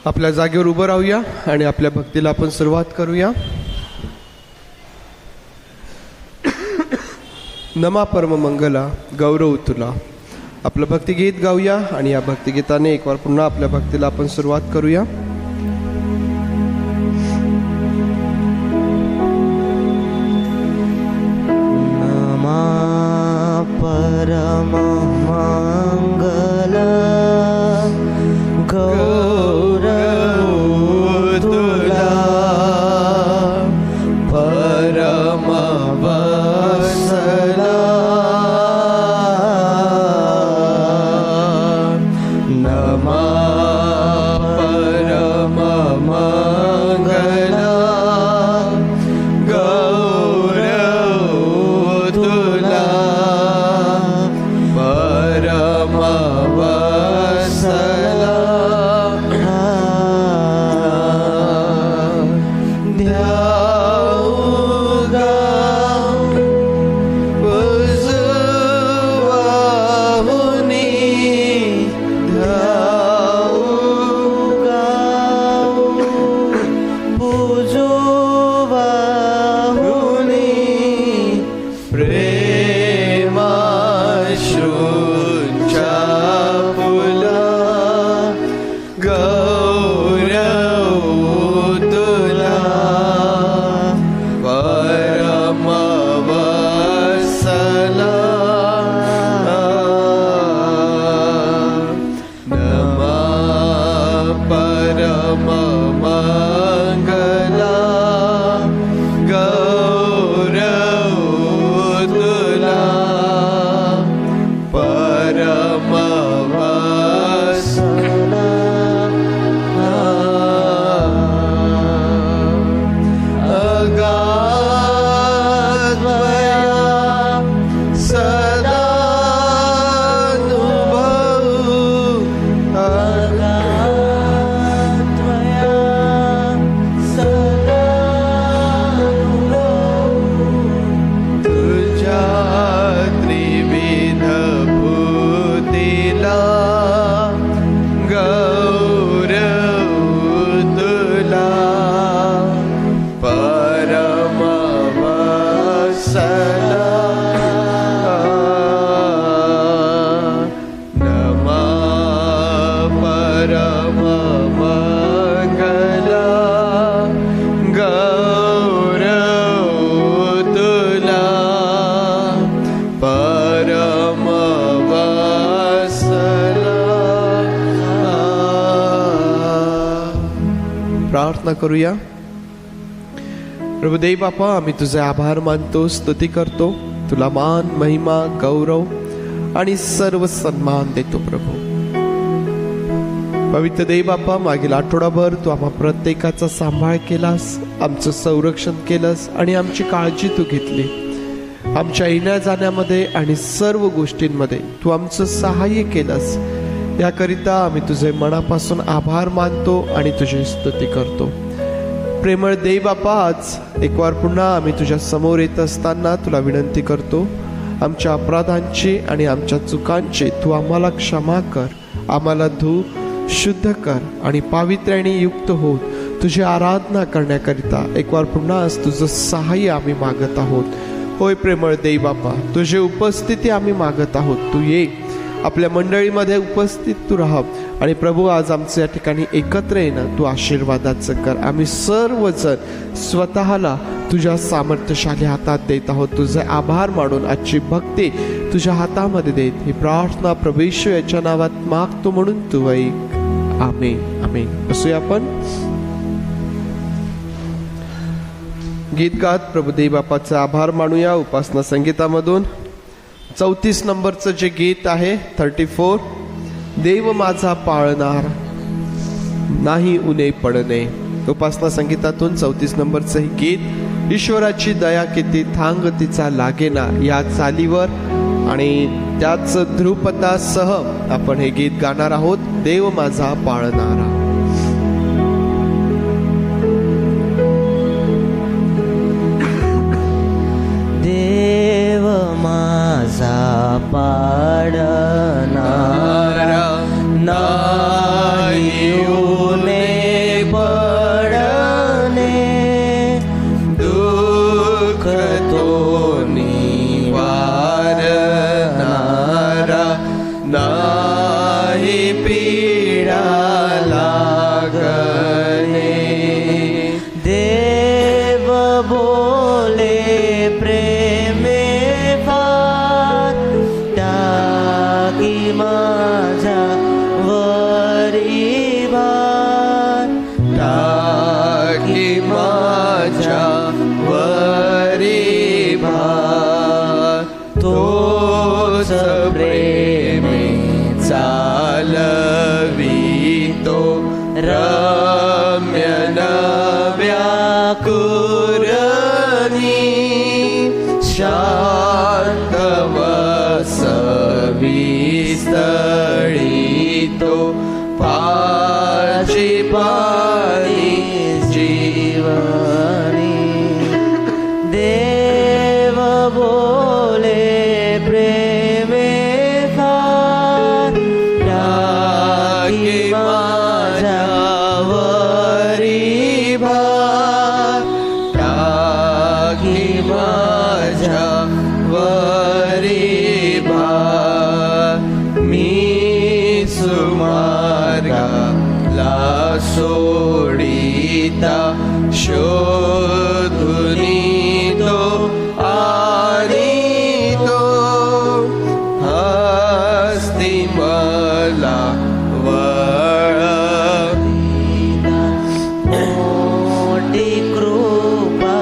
आपल्या जागेवर उभं राहूया आणि आपल्या भक्तीला आपण सुरुवात करूया. नमा परम मंगला गौरव तुला. आपलं भक्तिगीत गाऊया आणि या भक्तिगीताने एक वार पुन्हा आपल्या भक्तीला आपण सुरुवात करूया. नमा परम मंगला गौरव तुला परम वत्सला. नमा परम मंगला गौरव तुला परम वत्सला. प्रार्थना करूया. प्रभुदेव बापा, आम्ही तुझे आभार मानतो, स्तुती करतो. तुला मान, महिमा, गौरव आणि सर्व सन्मान देतो. प्रभू पवित्र देव बापा, मागील आठवडाभर तू आम्हा प्रत्येकाचा सांभाळ केलास, आमचं संरक्षण केलंस आणि आमची काळजी तू घेतली. आमच्या येण्या जाण्यामध्ये आणि सर्व गोष्टींमध्ये तू आमचं सहाय्य केलंस. याकरिता आम्ही तुझे मनापासून आभार मानतो आणि तुझी स्तुती करतो. प्रेमळ देव बापा, आज एक वार पुन्हा आम्ही तुझ्या समोर येत असताना तुला विनंती करतो, आमच्या अपराधांची आणि आमच्या चुकांची तू आम्हाला क्षमा कर. आम्हाला धू, शुद्ध कर आणि पावित्र्याने युक्त होत तुझी आराधना करण्याकरिता एक वार पुन्हा आज तुझं सहाय्य आम्ही मागत आहोत. होय प्रेमळ देव बापा, तुझी उपस्थिती आम्ही मागत आहोत. तू ये, आपल्या मंडळीमध्ये उपस्थित तू राहा आणि प्रभू आज आमच्या या ठिकाणी एकत्र येणं तू आशीर्वादाचं कर. आम्ही सर्वजण स्वतःला तुझ्या सामर्थ्यशाली हातात देत आहोत. तुझे आभार मानून आजची भक्ती तुझ्या हातामध्ये देत ही प्रार्थना प्रभू येशू याच्या नावात मागतो, म्हणून तू ऐक. आमेन आमेन. बसूया आपण. गीत गात प्रभुदेव बापाचा आभार मानूया. उपासना संगीतामधून 34 नंबरचं जे गीत आहे 34, देव माझा पाळणार नाही उणे पडणे. उपासना संगीतातून 34 नंबरचं हे गीत. ईश्वराची दया किती थांग तिचा लागेना या चालीवर आणि त्याच ध्रुपदासह आपण हे गीत गाणार आहोत. देव माझा पाळणारा. देव माझा पाळणारा नाही उणे रम्य व्याकुरणी शांत वसवी स्थळी तो पाची पाणी जीवनी देव बोले प्रेमे फार टाकी माझ्यावरी भार टाकी माझ्यावरी भार मी सुमार्गाला सोडिता शोधुनी तो आणि तो हस्ती मला वळविता मोठी कृपा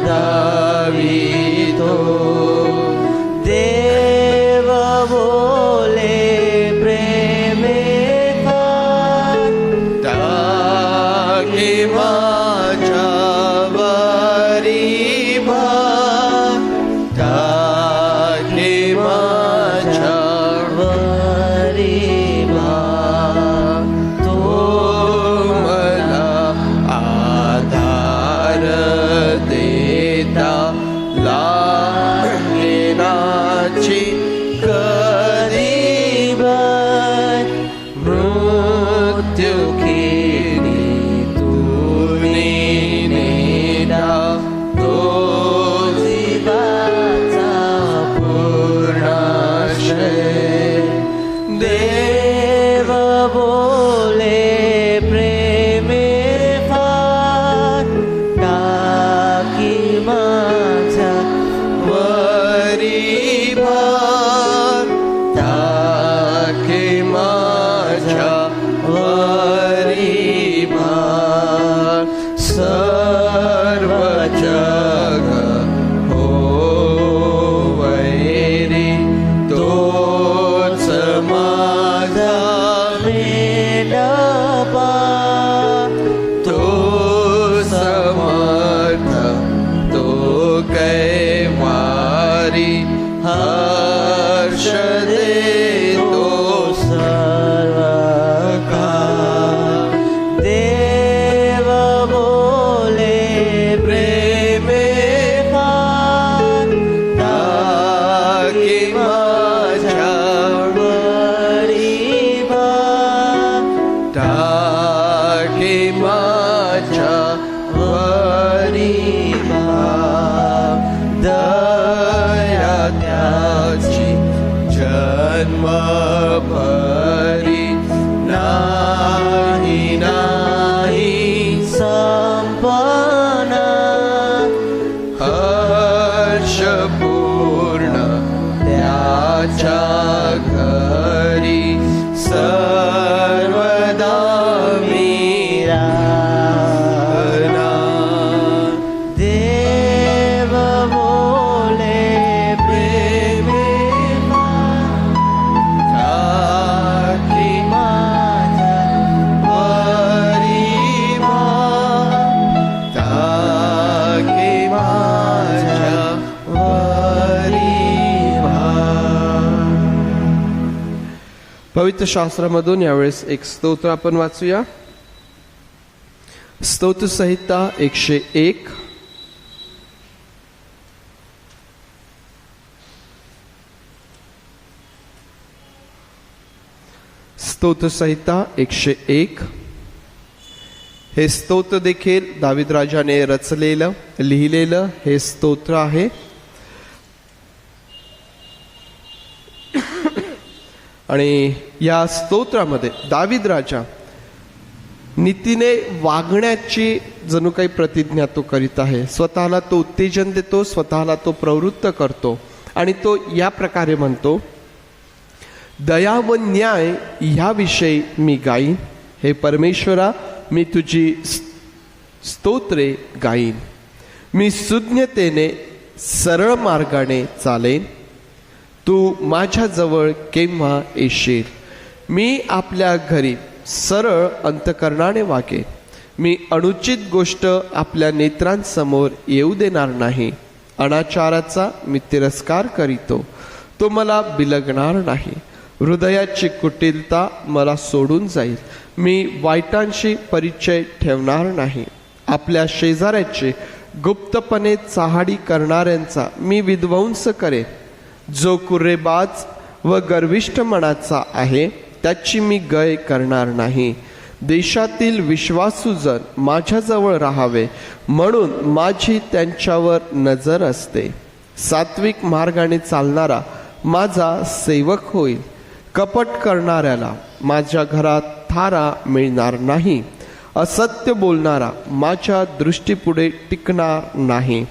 दावितो देव बोले प्रेमे फार टाकी माझ्यावरी भार टाकी माझ्यावरी भार तो मला आधार देता लागेनाची कधी बाय मृत्यू केली तुनी नेला तो जीवाचा पूर्णाशय देव बोले प्रेमे फार टाकी माझ्या वरी भार टाकी माझ्या वरी भार सर्व जग हो वैरी तोच माझा मेंढपा तो समर्थ तो कैवारी हर्ष देतो सर्व काळ देव बोले प्रेमे फार टाकी माझ्यावरी भार टाकी माझ्यावरी भार दया त्याची जन्म भरी नाही नाही संपना हर्ष पूर्ण त्याच्या घरी सर्वदा मीराना देव बोले प्रेमे टाकी माझ्यावरी भार टाकी माझ्यावरी भार. पवित्र शास्त्रामधून यावेळेस एक स्तोत्र आपण वाचूया. स्तोत्र संहिता 101. स्तोत्र संहिता 101. हे स्तोत्र देखील दावीद राजाने रचलेलं लिहिलेलं हे स्तोत्र आहे. आणि या स्तोत्रामध्ये दावीद राजा नीतीने वागण्याची जणू काही प्रतिज्ञा तो करीत आहे. स्वतःला तो उत्तेजन देतो, स्वतःला तो प्रवृत्त करतो आणि तो या प्रकारे म्हणतो, दया व न्याय ह्याविषयी मी गाईन. हे परमेश्वरा, मी तुझी स्तोत्रे गाईन. मी सुज्ञतेने सरळ मार्गाने चालेन. तू माझ्याजवळ केव्हा येशील. मी आपल्या घरी सरळ अंतकरणाने वागेन. मी अनुचित गोष्ट आपल्या नेत्रांसमोर येऊ देणार नाही. अनाचाराचा मी तिरस्कार करीतो, तो मला बिलगणार नाही. हृदयाची कुटिलता मला सोडून जाईल. मी वाईटांशी परिचय ठेवणार नाही. आपल्या शेजाऱ्याचे गुप्तपणे चहाडी करणाऱ्यांचा मी विध्वंस करेन. जो कुर्रेबाज व गर्विष्ठ मनाचा आहे त्याची मी गय करणार नाही. देशातील विश्वासू जन माझ्याजवळ राहावे म्हणून माझी त्यांच्यावर नजर असते. सात्विक मार्गाने चालणारा माझा सेवक होईल. कपट करणाऱ्याला माझ्या घरात थारा मिळणार नाही. असत्य बोलणारा माझ्या दृष्टीपुढे टिकणार नाही.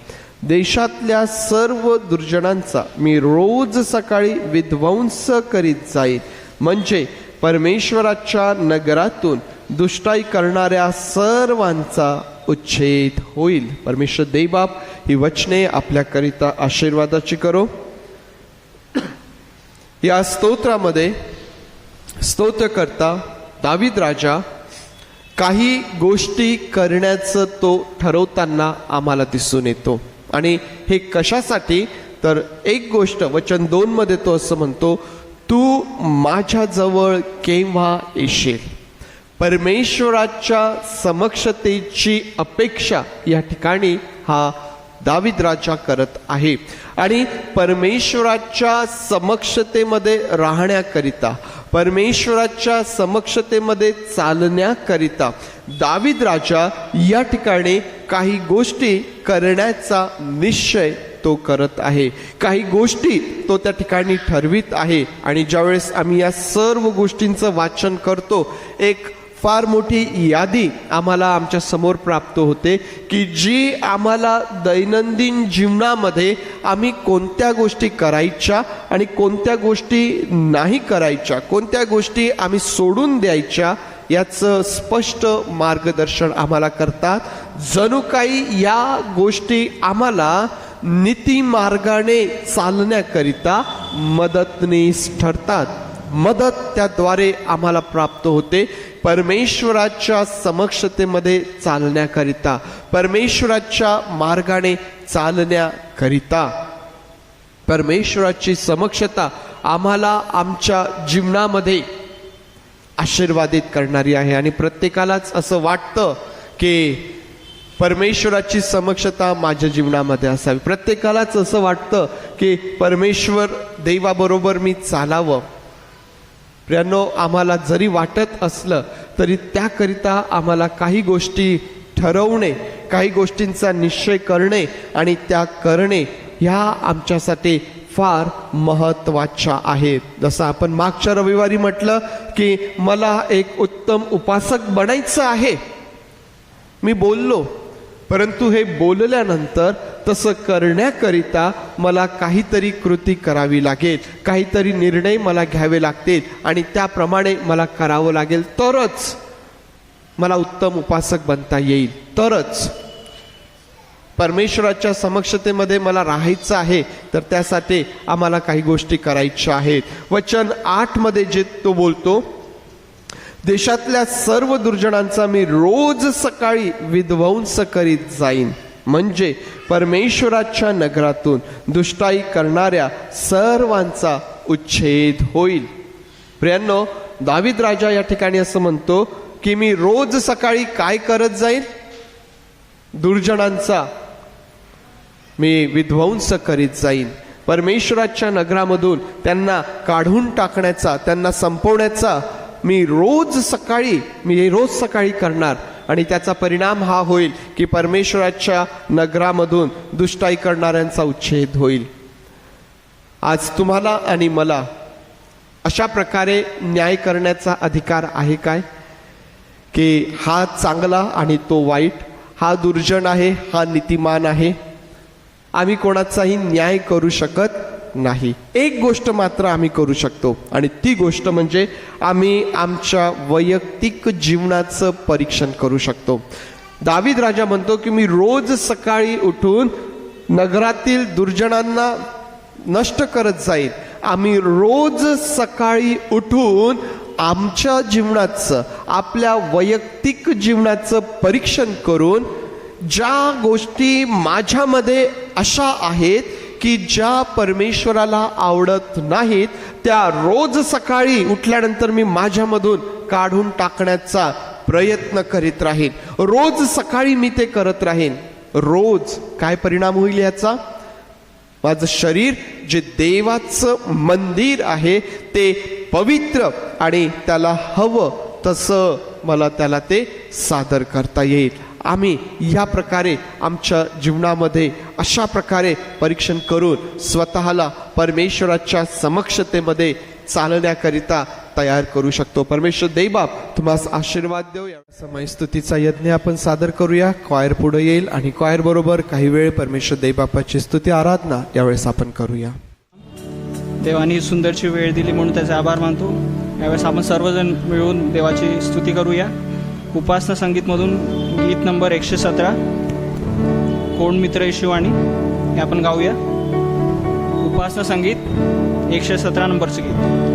देशातल्या सर्व दुर्जनांचा मी रोज सकाळी विध्वंस करीत जाईल. म्हणजे परमेश्वराच्या नगरातून दुष्टाई करणाऱ्या सर्वांचा उच्छेद होईल. परमेश्वर देवबाप ही वचने आपल्याकरिता आशीर्वादाची करो. या स्तोत्रामध्ये स्तोत्रकर्ता दावीद राजा काही गोष्टी करण्याचं तो ठरवताना आम्हाला दिसून येतो. आणि हे कशासाठी तर एक गोष्ट वचन 2 मध्ये तो असं म्हणतो, तू माझ्याजवळ केव्हा येशील. परमेश्वराच्या समक्षतेची अपेक्षा या ठिकाणी हा दावीद राजा करत आहे. आणि परमेश्वराच्या समक्षतेमध्ये राहण्याकरिता, परमेश्वराच्या समक्षतेमध्ये चालण्याकरिता दावीद राजा या ठिकाणी काही गोष्टी करण्याचा निश्चय तो करत आहे. काही गोष्टी तो त्या ठिकाणी ठरवित आहे. आणि ज्यावेळेस आम्ही या सर्व गोष्टींचं वाचन करतो, एक फार मोठी यादी आम्हाला आमच्या समोर प्राप्त होते की जी आम्हाला दैनंदिन जीवनामध्ये आम्ही कोणत्या गोष्टी करायच्या आणि कोणत्या गोष्टी नाही करायच्या, कोणत्या गोष्टी आम्ही सोडून द्यायच्या याचं स्पष्ट मार्गदर्शन आम्हाला करतात. जणू काही या गोष्टी आम्हाला नीती मार्गाने चालण्याकरिता मदतनीस ठरतात. मदत त्याद्वारे आम्हाला प्राप्त होते परमेश्वराच्या समक्षतेमध्ये चालण्याकरिता, परमेश्वराच्या मार्गाने चालण्याकरिता. परमेश्वराची समक्षता आम्हाला आमच्या जीवनामध्ये आशीर्वादित करणारी आहे. आणि प्रत्येकालाच असं वाटतं की परमेश्वराची समक्षता माझ्या जीवनामध्ये असावी. प्रत्येकालाच असं वाटतं की परमेश्वर देवाबरोबर मी चालावं. प्रियांनो, आम्हाला जरी वाटत असलं तरी त्याकरिता आम्हाला काही गोष्टी ठरवणे, काही गोष्टींचा निश्चय करणे आणि त्या करणे ह्या आमच्यासाठी फार महत्त्वाच्या आहेत. जसं आपण मागच्या रविवारी म्हटलं की मला एक उत्तम उपासक बनायचं आहे. मी बोललो, परंतु हे बोलल्यानंतर तसं करण्याकरिता मला काहीतरी कृती करावी लागेल, काहीतरी निर्णय मला घ्यावे लागतील आणि त्याप्रमाणे मला करावं लागेल. तरच मला उत्तम उपासक बनता येईल. तरच परमेश्वराच्या समक्षतेमध्ये मला राहायचं आहे, तर त्यासाठी आम्हाला काही गोष्टी करायच्या आहेत. वचन 8 मध्ये जे तो बोलतो, देशातल्या सर्व दुर्जनांचा मी रोज सकाळी विध्वंस करीत जाईन. म्हणजे परमेश्वराच्या नगरातून दुष्टाई करणाऱ्या सर्वांचा उच्छेद होईल. प्रियांनो, दावीद राजा या ठिकाणी असं म्हणतो की मी रोज सकाळी काय करत जाईल? दुर्जनांचा मी विध्वंस करीत जाईन. परमेश्वराच्या नगरामधून त्यांना काढून टाकण्याचा, त्यांना संपवण्याचा मी रोज सकाळी करणार. आणि त्याचा परिणाम हा होईल की परमेश्वराच्या नगरामधून दुष्टाई करणाऱ्यांचा उच्छेद होईल. आज तुम्हाला आणि मला अशा प्रकारे न्याय करण्याचा अधिकार आहे काय? की हा चांगला आणि तो वाईट, हा दुर्जन आहे, हा नीतिमान आहे. आम्ही कोणाचाही न्याय करू शकत नाही. एक गोष्ट मात्र आम्ही करू शकतो आणि ती गोष्ट म्हणजे आम्ही आमच्या वैयक्तिक जीवनाचं परीक्षण करू शकतो. दावीद राजा म्हणतो की मी रोज सकाळी उठून नगरातील दुर्जनांना नष्ट करत जाईल. आम्ही रोज सकाळी उठून आमच्या जीवनाचं, आपल्या वैयक्तिक जीवनाचं परीक्षण करून ज्या गोष्टी माझ्यामध्ये अशा आहेत की ज्या परमेश्वराला आवडत नाहीत, त्या रोज सकाळी उठल्यानंतर मी माझ्यामधून काढून टाकण्याचा प्रयत्न करीत राहीन. रोज सकाळी मी ते करत राहीन. रोज काय परिणाम होईल याचा? माझं शरीर जे देवाचं मंदिर आहे ते पवित्र आणि त्याला हवं तसं मला त्याला ते सादर करता येईल. आम्ही या प्रकारे आमच्या जीवनामध्ये अशा प्रकारे परीक्षण करून स्वतःला परमेश्वराच्या समक्षतेमध्ये चालण्याकरिता तयार करू शकतो. परमेश्वर देवबाप तुम्हाला आशीर्वाद देऊ. या समय स्तुतीचा यज्ञ आपण सादर करूया. क्वायर पुढे येईल आणि क्वायर बरोबर काही वेळ परमेश्वर देवबापाची स्तुती आराधना यावेळेस आपण करूया. देवाने ही सुंदरची वेळ दिली म्हणून त्याचे आभार मानतो. यावेळेस आपण सर्वजण मिळून देवाची स्तुती करूया. उपासना संगीतमधून गीत नंबर 117 कोण मित्र येशूवाणी हे आपण गाऊया. उपासना संगीत 117 नंबरचं गीत.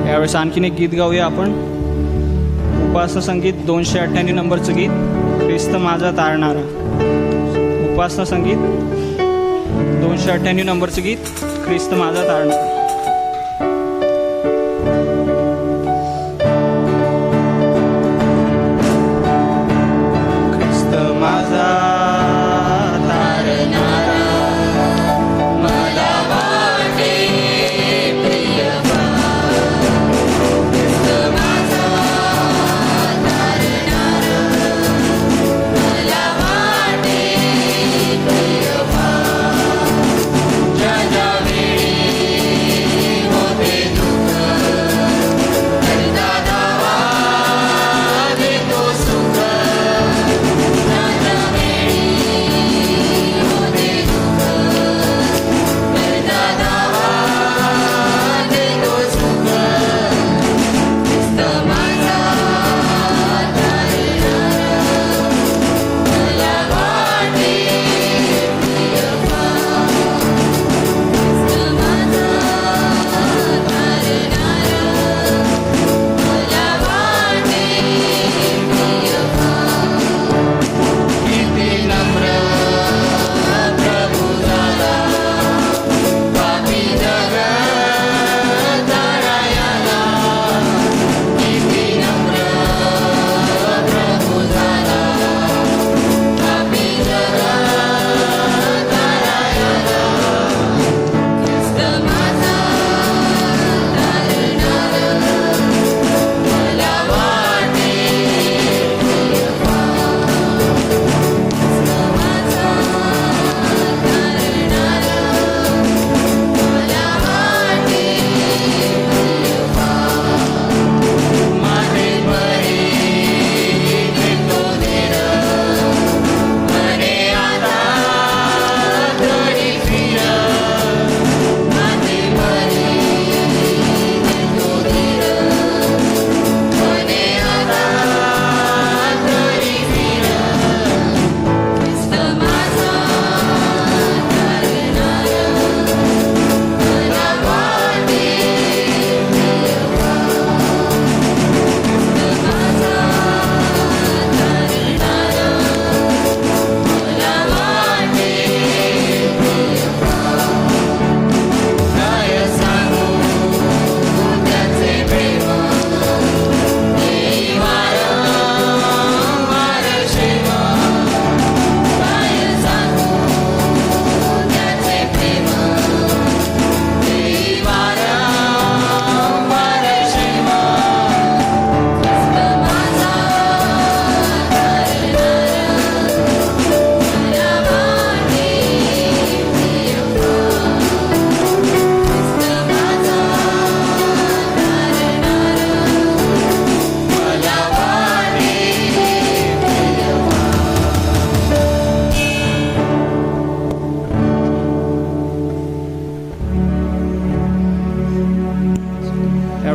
यावेळेस आणखीन एक गीत गाऊया आपण. उपासना संगीत 298 नंबरचं गीत ख्रिस्त माझा तारणारा. उपासना संगीत 298 नंबरचं गीत ख्रिस्त माझा तारणारा. ख्रिस्त माझा ज्या ज्या वेळी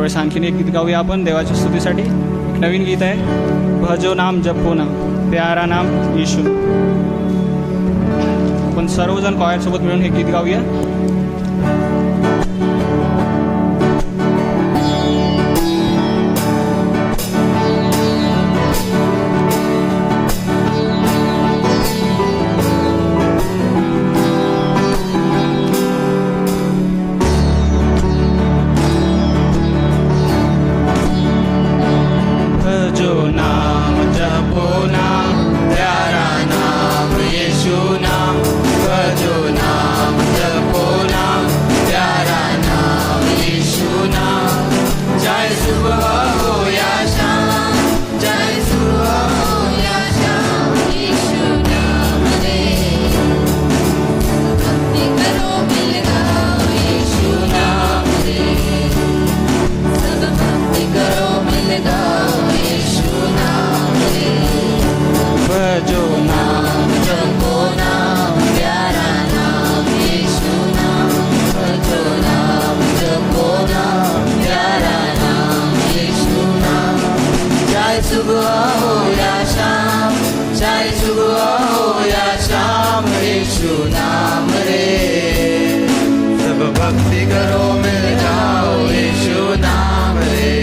यावेळेस आणखीन एक गीत गाऊया आपण देवाच्या स्तुतीसाठी. एक नवीन गीत आहे, भजो नाम जपो नाम प्यारा नाम येशू. आपण सर्वजण कॉयर सोबत मिळून हे गीत गाऊया. भजो नाम जपो नाम प्यारा नाम यीशु नाम. भजो नाम जपो नाम प्यारा नाम यीशु नाम. चाहे सुबह हो या शाम, चाहे सुबह हो या शाम, यीशु नाम रे. भक्ति करो मिल गाओ यीशु नाम रे. सब भक्ति करो मिल गाओ यीशु नाम रे. भजो नाम जपो नाम प्यारा नाम यीशु नाम. भजो नाम जपो नाम प्यारा नाम यीशु नाम. चाहे सुबह हो या शाम, चाहे सुबह हो या शाम, यीशु नाम रे. सब भक्ति करो मिल जाओ यीशु नाम रे.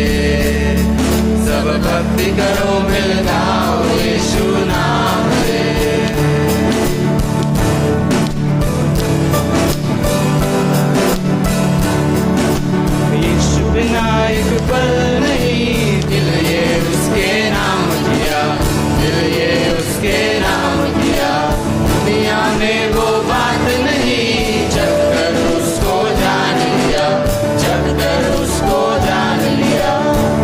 सब भक्ति करो मिल जाओ यीशु नाम रे. यीशु बिना एक पल नहीं, दिल ये उसके नाम दिया, दिल ये उसके नाम दिया. दुनिया में वो बात नहीं, जब कर उसको जान लिया, जब कर उसको जान लिया.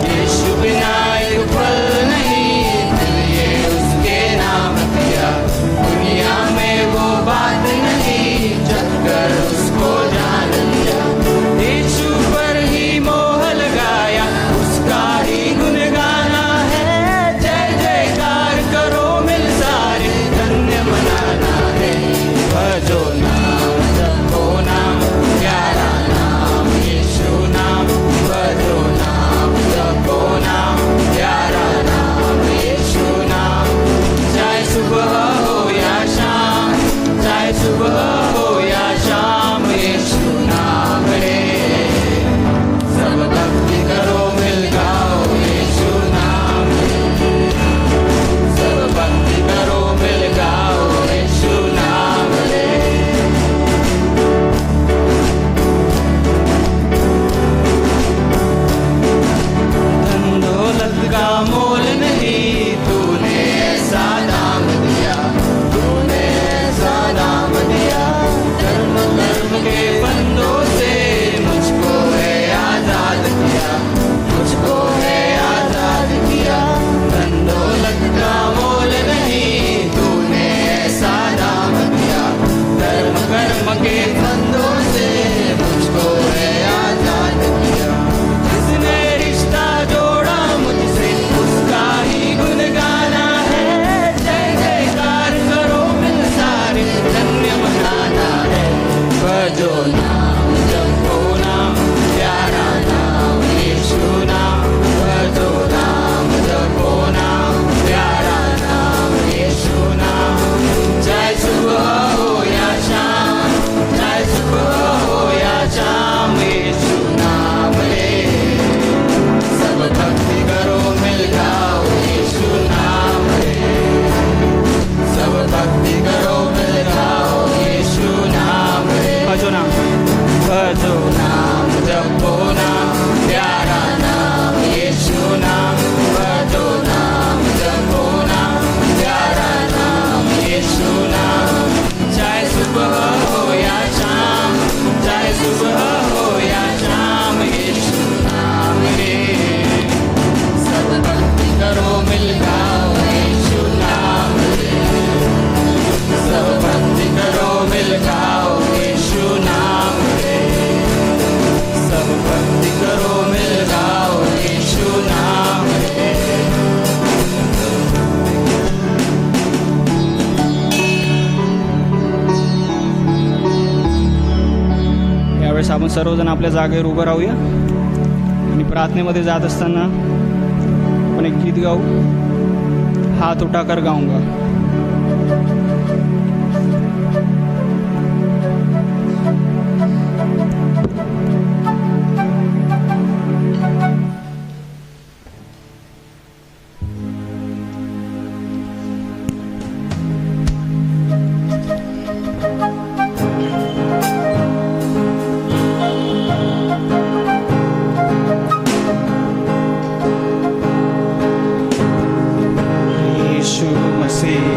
यीशु बिना एक पल नहीं, दिल ये उसके नाम दिया. दुनिया में वो बात नहीं, जब कर उसको जान लिया. यीशु पर ही मोह लगाया, उसका ही गुण गाना है. जय जयकार करो मिल सारे, धन्य मनाना है. भजो नाम जपो नाम प्यारा नाम यीशु नाम. भजो नाम जपो नाम प्यारा नाम यीशु नाम. चाहे सुबह हो या शाम, चाहे सुबह हो या शाम, यीशु नाम रे. सब भक्ति करो मिल गाओ यीशु नाम रे. सब भक्ति करो मिल गाओ यीशु नाम रे. धन दौलत का मोल नहीं, तूने ऐसा दाम दिया, तूने ऐसा दाम दिया. धर्म कर्म के बंदों से मुझको है आजाद किया, मुझको है आजाद किया. धन दौलत का मोल नहीं, तूने ऐसा दाम दिया. धर्म कर्म के बंदों से मुझको है आजाद किया. जिसने रिश्ता जोड़ा मुझसे, उसका ही गुण गाना है. जय जयकार करो मिल सारे, धन्य मनाना है. भजो नाम जपो नाम प्यारा नाम यीशु नाम. भजो नाम जपो नाम प्यारा नाम यीशु नाम. चाहे सुबह हो या शाम, चाहे सुबह हो या शाम, यीशु नाम रे. सब भक्ति करो मिल गाओ यीशु नाम रे. सब भक्ति करो मिल गाओ यीशु नाम रे. भजो नाम. भजो नाम जपो नाम प्यारा नाम यीशु नाम. भजो नाम जपो नाम प्यारा नाम यीशु नाम. चाहे सुबह हो या शाम, चाहे सुबह हो या शाम, यीशु नाम रे. सब भक्ति करो मिल गाओ यीशु नाम रे. सब भक्ति करो मिल गाओ यीशु नाम रे. सब भक्ति करो मिल गाओ यीशु नाम रे. यावेळेस आपण सर्वजण आपल्या जागेवर उभं राहूया आणि प्रार्थनेमध्ये जात असताना आपण एक गीत गाऊ, हात उठाकर गाऊंगा. यीशु मसीह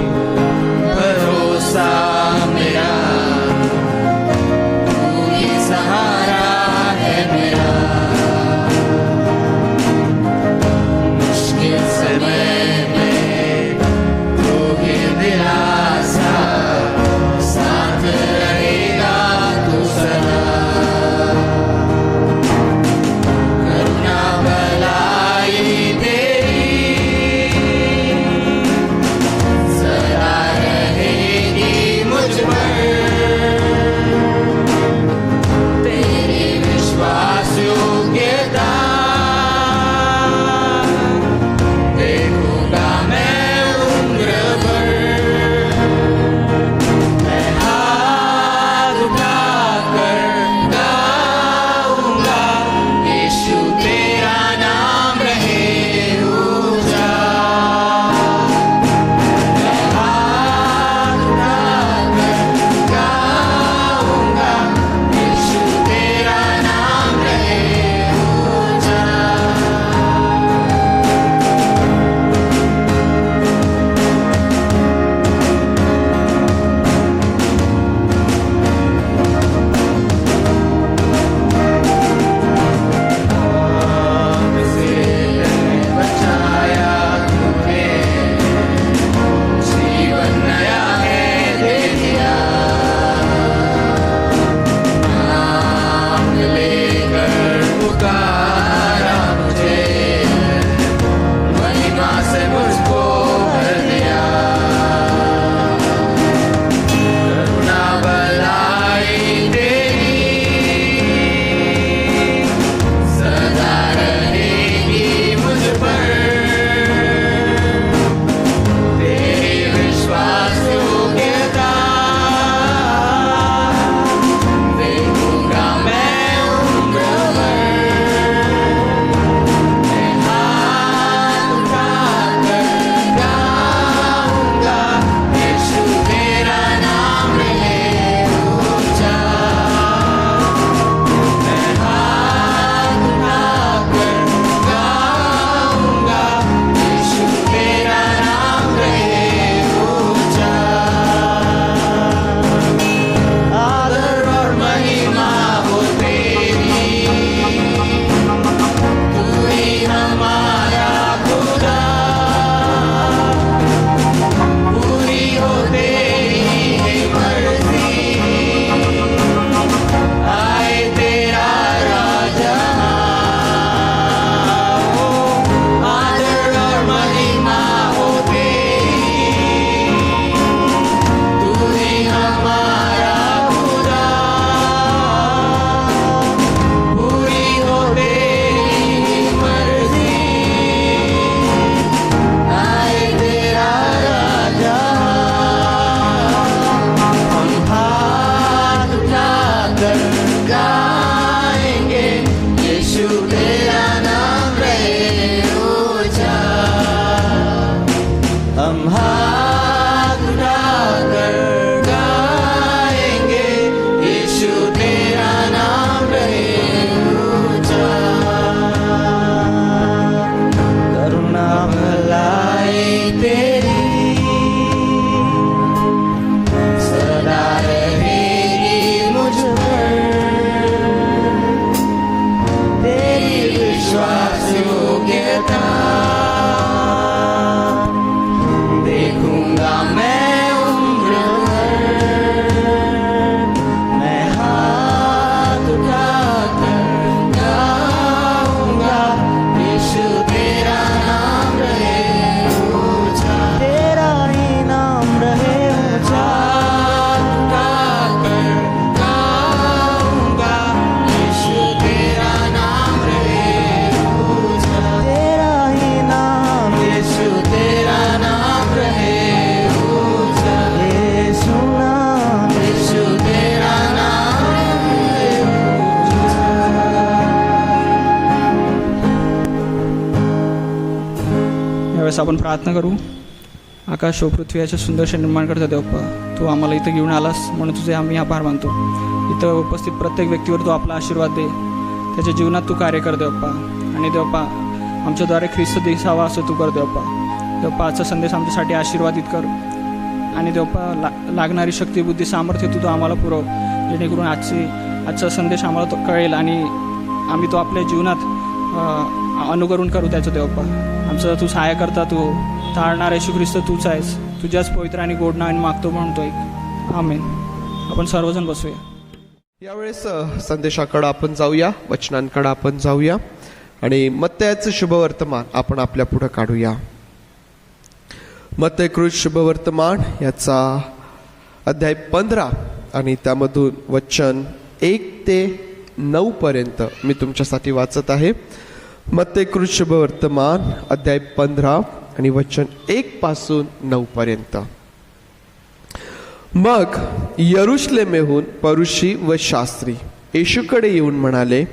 यावेळेस आपण प्रार्थना करू. आकाश व पृथ्वी याचे सुंदरसे निर्माण करता देवप्पा, तू आम्हाला इथं घेऊन आलास म्हणून तुझे आम्ही आभार मानतो. इथं उपस्थित प्रत्येक व्यक्तीवर तू आपला आशीर्वाद दे, त्याच्या जीवनात तू कार्य कर देवप्पा. आणि देवप्पा आमच्याद्वारे ख्रिस्त दिसावा असं तू कर देवप्पा. देवप्पा आजचा संदेश आमच्यासाठी आशीर्वादित कर. आणि देवप्पा लागणारी शक्ती बुद्धी सामर्थ्य तू आम्हाला पुरव, जेणेकरून आजचा संदेश आम्हाला तो कळेल आणि आम्ही तो आपल्या जीवनात अनुकरण करू त्याचं. देवप्पा आमचं तू सहाय्य करता, तू ताळणार येशू ख्रिस्त तूच आहेस. तुझ्याच पवित्र आणि गोड नावाने मागतो म्हणतोय, आमेन. आपण सर्वजण बसूया. यावेळेस संदेशाकडे आपण जाऊया, वचनांकडे आपण जाऊया आणि मत्तयाचं शुभवर्तमान आपण आपल्या पुढे काढूया. मत्तयकृत शुभवर्तमान याचा अध्याय 15 आणि त्यामधून वचन 1 ते 9 पर्यंत मी तुमच्यासाठी वाचत आहे. मत्तयकृत शुभवर्तमान अध्याय 15 आणि वचन 1 पासून 9 पर्यंत. मग यरुशलेमेहून परुषी व शास्त्री येशूकडे येऊन म्हणाले,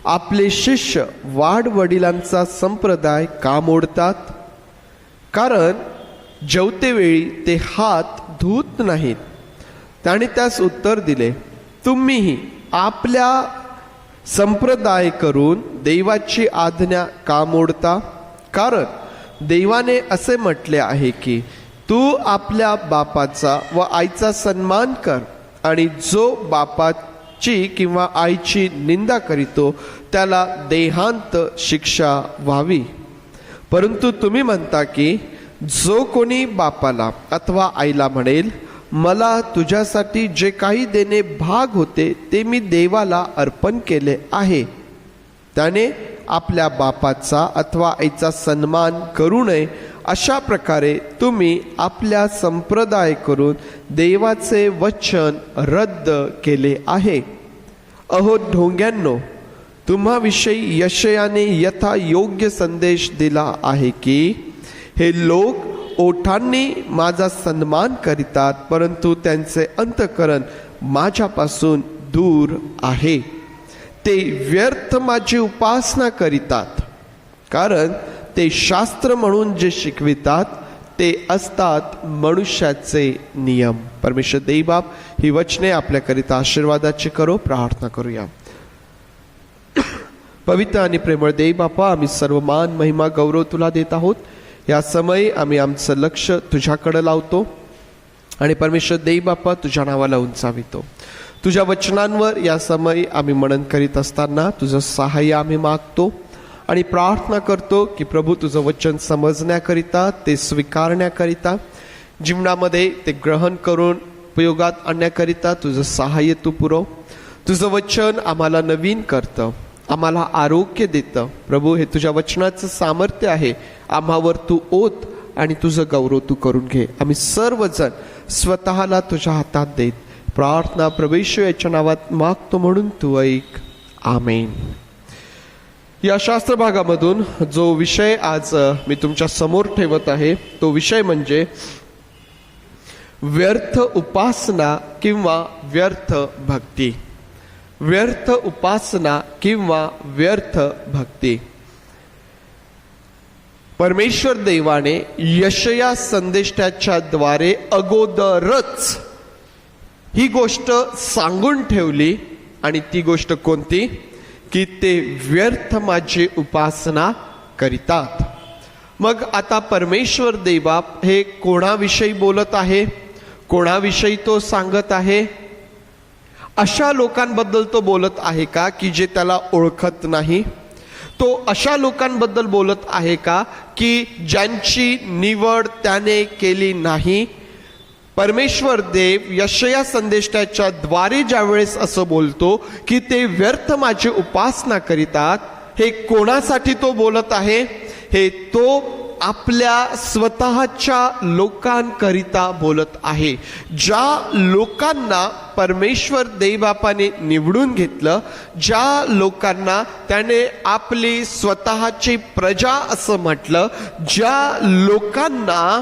आपले शिष्य वाडवडिलांचा संप्रदाय का मोडतात? कारण जेवतेवेळी ते हात धुत नाहीत. त्याने त्यास उत्तर दिले, तुम्हीही आपल्या संप्रदाय करून देवाची आज्ञा का मोडता? कारण देवाने असे म्हटले आहे की तू आपल्या बापाचा व आईचा सन्मान कर, आणि जो बापाची किंवा आईची निंदा करीतो त्याला देहांत शिक्षा व्हावी. परंतु तुम्ही म्हणता की जो कोणी बापाला अथवा आईला म्हणेल, मला तुझ्यासाठी जे काही देणे भाग होते ते मी देवाला अर्पण केले आहे, त्याने आपल्या बापाचा अथवा आईचा सन्मान करू नये. अशा प्रकारे तुम्ही आपल्या संप्रदाय करून देवाचे वचन रद्द केले आहे. अहो ढोंग्यांनो, तुम्हाविषयी यशयाने यथा योग्य संदेश दिला आहे की हे लोक ओठांनी माझा सन्मान करीतात, परंतु त्यांचे अंतःकरण माझ्यापासून दूर आहे. ते व्यर्थ माझी उपासना करीतात, कारण ते शास्त्र म्हणून जे शिकवितात ते असतात मनुष्याचे नियम. परमेश्वर देवबाप ही वचने आपल्याकरिता आशीर्वादाची करो. प्रार्थना करूया. पवित्र आणि प्रेमळ देवबापा, आम्ही सर्व मान महिमा गौरव तुला देत आहोत. या समयी आम्ही आमचं लक्ष तुझ्याकडे लावतो आणि परमेश्वर देवबापा तुझ्या नावाला उंचावितो. तुझ्या वचनांवर या समयी आम्ही मनन करीत असताना तुझं सहाय्य आम्ही मागतो आणि प्रार्थना करतो की प्रभू तुझं वचन समजण्याकरिता, ते स्वीकारण्याकरिता, जीवनामध्ये ते ग्रहण करून उपयोगात आणण्याकरिता तुझं सहाय्य तू पुरव. तुझं वचन आम्हाला नवीन करतं, आम्हाला आरोग्य देतं. प्रभू हे तुझ्या वचनाचं सामर्थ्य आहे, आम्हावर तू ओत आणि तुझं गौरव तू करून घे. आम्ही सर्वजण स्वतःला तुझ्या हातात देत प्रार्थना प्रभू येशू याच्या नावात मागतो म्हणून तू ऐक. आमेन. या शास्त्र भागामधून जो विषय आज मी तुमच्या समोर ठेवत आहे तो विषय म्हणजे व्यर्थ उपासना किंवा व्यर्थ भक्ती. व्यर्थ उपासना किंवा व्यर्थ भक्ती. परमेश्वर देवाने यशया संदेष्टाच्या द्वारे अगोदरच ही गोष्ट सांगून ठेवली, आणि ती गोष्ट कोणती? की ते व्यर्थ माझी उपासना करीतात. मग आता परमेश्वर देवबाप हे कोणाविषयी बोलत आहे? कोणाविषयी तो सांगत आहे? अशा लोकांबद्दल तो बोलत आहे का की जे त्याला ओळखत नाही? तो अशा लोकांबद्दल बोलत आहे का की ज्यांची निवड त्याने केली नाही? परमेश्वर देव यशया संदेष्टाच्या द्वारे ज्यावेळेस असं बोलतो की ते व्यर्थ माझी उपासना करीतात, हे कोणासाठी तो बोलत आहे? हे तो आपल्या स्वतःच्या लोकांकरिता बोलत आहे. ज्या लोकांना परमेश्वर देवबापाने निवडून घेतलं, ज्या लोकांना त्याने आपली स्वतःची प्रजा असं म्हटलं, ज्या लोकांना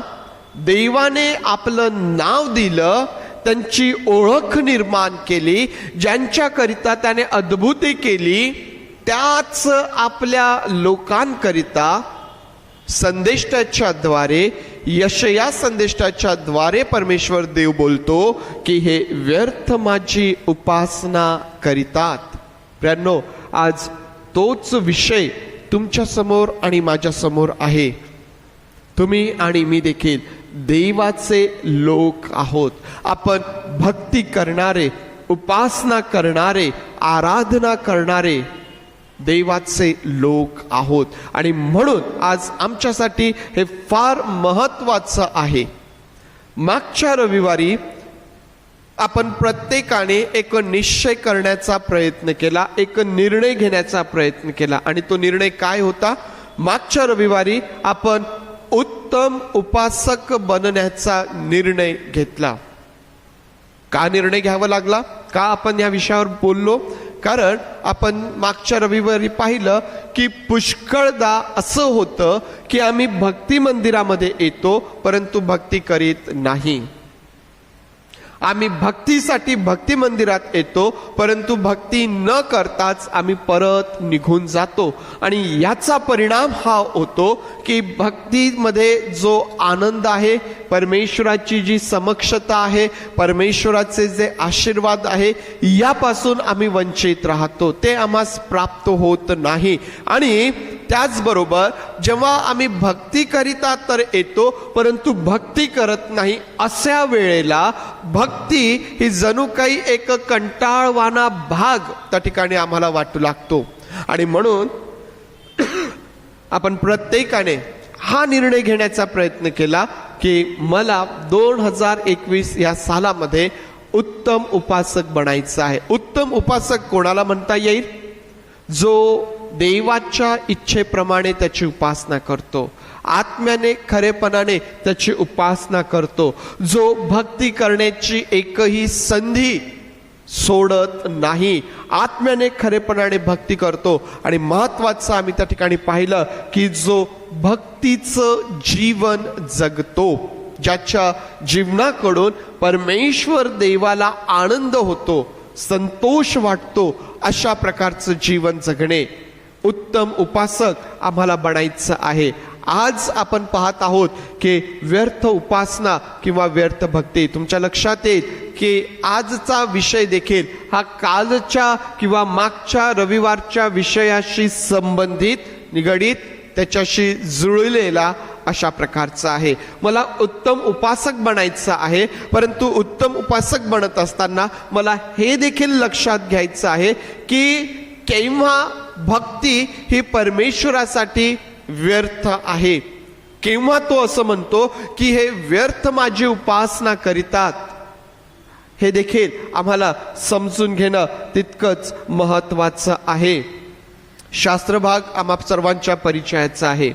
देवाने आपलं नाव दिलं, त्यांची ओळख निर्माण केली, ज्यांच्याकरिता त्याने अद्भुते केली, त्याच आपल्या लोकांकरिता संदेष्टाच्या द्वारे, यशया संदेष्टाच्या द्वारे परमेश्वर देव बोलतो की हे व्यर्थ माझी उपासना करीतात. प्रियांनो, आज तोच विषय तुमच्या समोर आणि माझ्या समोर आहे. तुम्ही आणि मी देखील देवाचे लोक आहोत. आपण भक्ती करणारे, उपासना करणारे, आराधना करणारे देवाचे लोक आहोत. आणि म्हणून आज आमच्यासाठी हे फार महत्वाचं आहे. मागच्या रविवारी आपण प्रत्येकाने एक निश्चय करण्याचा प्रयत्न केला, एक निर्णय घेण्याचा प्रयत्न केला. आणि तो निर्णय काय होता? मागच्या रविवारी आपण उत्तम उपासक बनण्याचा निर्णय घेतला. का निर्णय घ्यावा लागला? का आपण या विषयावर बोललो? कारण आपण मागच्या रविवारी पाहिलं की पुष्कळदा असं होतं की आम्ही भक्ती मंदिरामध्ये येतो परंतु भक्ती करीत नाही. आम्ही भक्तीसाठी भक्ती मंदिरात येतो परंतु भक्ती न करताच आम्ही परत निघून जातो. आणि याचा परिणाम हा होतो की भक्तीमध्ये जो आनंद आहे, परमेश्वराची जी समक्षता आहे, परमेश्वराचे जे आशीर्वाद आहे, यापासून आम्ही वंचित राहतो. ते आम्हास प्राप्त होत नाही. आणि त्याचबरोबर जेव्हा आम्ही भक्ती करिता तर येतो परंतु भक्ती करत नाही, अशा वेळेला भक्ती ही जणू काही एक कंटाळवाणा भाग त्या ठिकाणी आम्हाला वाटू लागतो. आणि म्हणून आपण प्रत्येकाने हा निर्णय घेण्याचा प्रयत्न केला की मला 2021 या सालामध्ये उत्तम उपासक बनायचं आहे. उत्तम उपासक कोणाला म्हणता येईल? जो देवाच्या इच्छेप्रमाणे त्याची उपासना करतो, आत्म्याने खरेपणाने त्याची उपासना करतो, जो भक्ती करण्याची एकही संधी सोडत नाही, आत्म्याने खरेपणाने भक्ती करतो. आणि महत्वाचं आम्ही त्या ठिकाणी पाहिलं की जो भक्तीचं जीवन जगतो, ज्याच्या जीवनाकडून परमेश्वर देवाला आनंद होतो, संतोष वाटतो, अशा प्रकारचं जीवन जगणे उत्तम उपासक आम्हाला बनायचं आहे. आज आपण पाहत आहोत की व्यर्थ उपासना किंवा व्यर्थ भक्ती. तुमच्या लक्षात येईल की आजचा विषय देखील हा कालच्या किंवा मागच्या रविवारच्या विषयाशी संबंधित, निगडीत, त्याच्याशी जुळलेला अशा प्रकारचा आहे. मला उत्तम उपासक बनायचं आहे, परंतु उत्तम उपासक बनत असताना मला हे देखील लक्षात घ्यायचं आहे की केव्हा भक्ती ही परमेश्वरासाठी व्यर्थ आहे, केव्हा तो असं म्हणतो की हे व्यर्थ माझी उपासना करीतात, हे देखील आम्हाला समजून घेणं तितकंच महत्वाचं आहे. शास्त्रभाग आम्हा सर्वांच्या परिचयाचा आहे.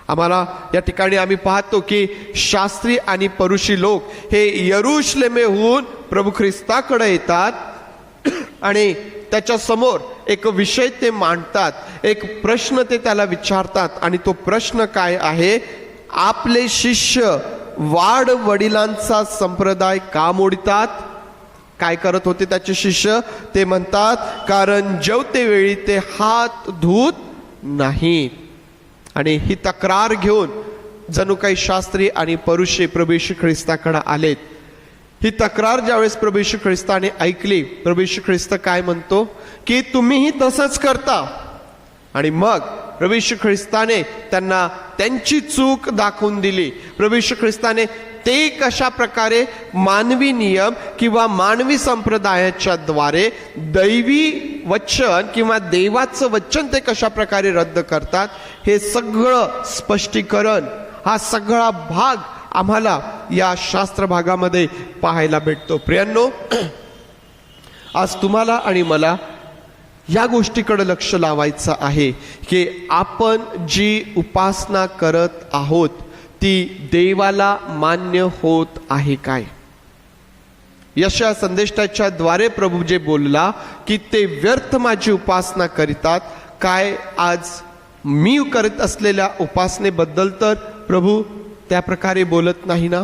आम्हाला या ठिकाणी आम्ही पाहतो की शास्त्री आणि परुषी लोक हे यरूशलेमेहून प्रभू ख्रिस्ताकडे येतात आणि त्याच्या समोर एक विषय ते मांडतात, एक प्रश्न ते त्याला विचारतात. आणि तो प्रश्न काय आहे? आपले शिष्य वाढ वडिलांचा संप्रदाय का मोडतात? काय करत होते त्याचे शिष्य? ते म्हणतात कारण जेवते वेळी ते हात धुत नाहीत. आणि ही तक्रार घेऊन जणू काही शास्त्री आणि परुषी प्रभू येशू ख्रिस्ताकडे आलेत. ही तक्रार ज्यावेळेस प्रभू येशू ख्रिस्ताने ऐकली, प्रभू येशू ख्रिस्त काय म्हणतो की तुम्हीही तसंच करता. आणि मग प्रभू येशू ख्रिस्ताने त्यांना त्यांची चूक दाखवून दिली. प्रभू येशू ख्रिस्ताने ते कशा प्रकारे मानवी नियम किंवा मानवी संप्रदायाच्या द्वारे दैवी वचन किंवा देवाचं वचन ते कशा प्रकारे रद्द करतात, हे सगळं स्पष्टीकरण, हा सगळा भाग आम्हाला या शास्त्र भागामध्ये पाहायला भेटतो. प्रियांनो, आज तुम्हाला आणि मला या गोष्टीकडे लक्ष लावायचं आहे की आपण जी उपासना करत आहोत ती देवाला मान्य होत आहे काय? यशया संदेष्टाच्या द्वारे प्रभू जे बोलला की ते व्यर्थ माझी उपासना करीतात, काय आज मी करत असलेल्या उपासनेबद्दल तर प्रभू त्या प्रकारे बोलत नाही ना?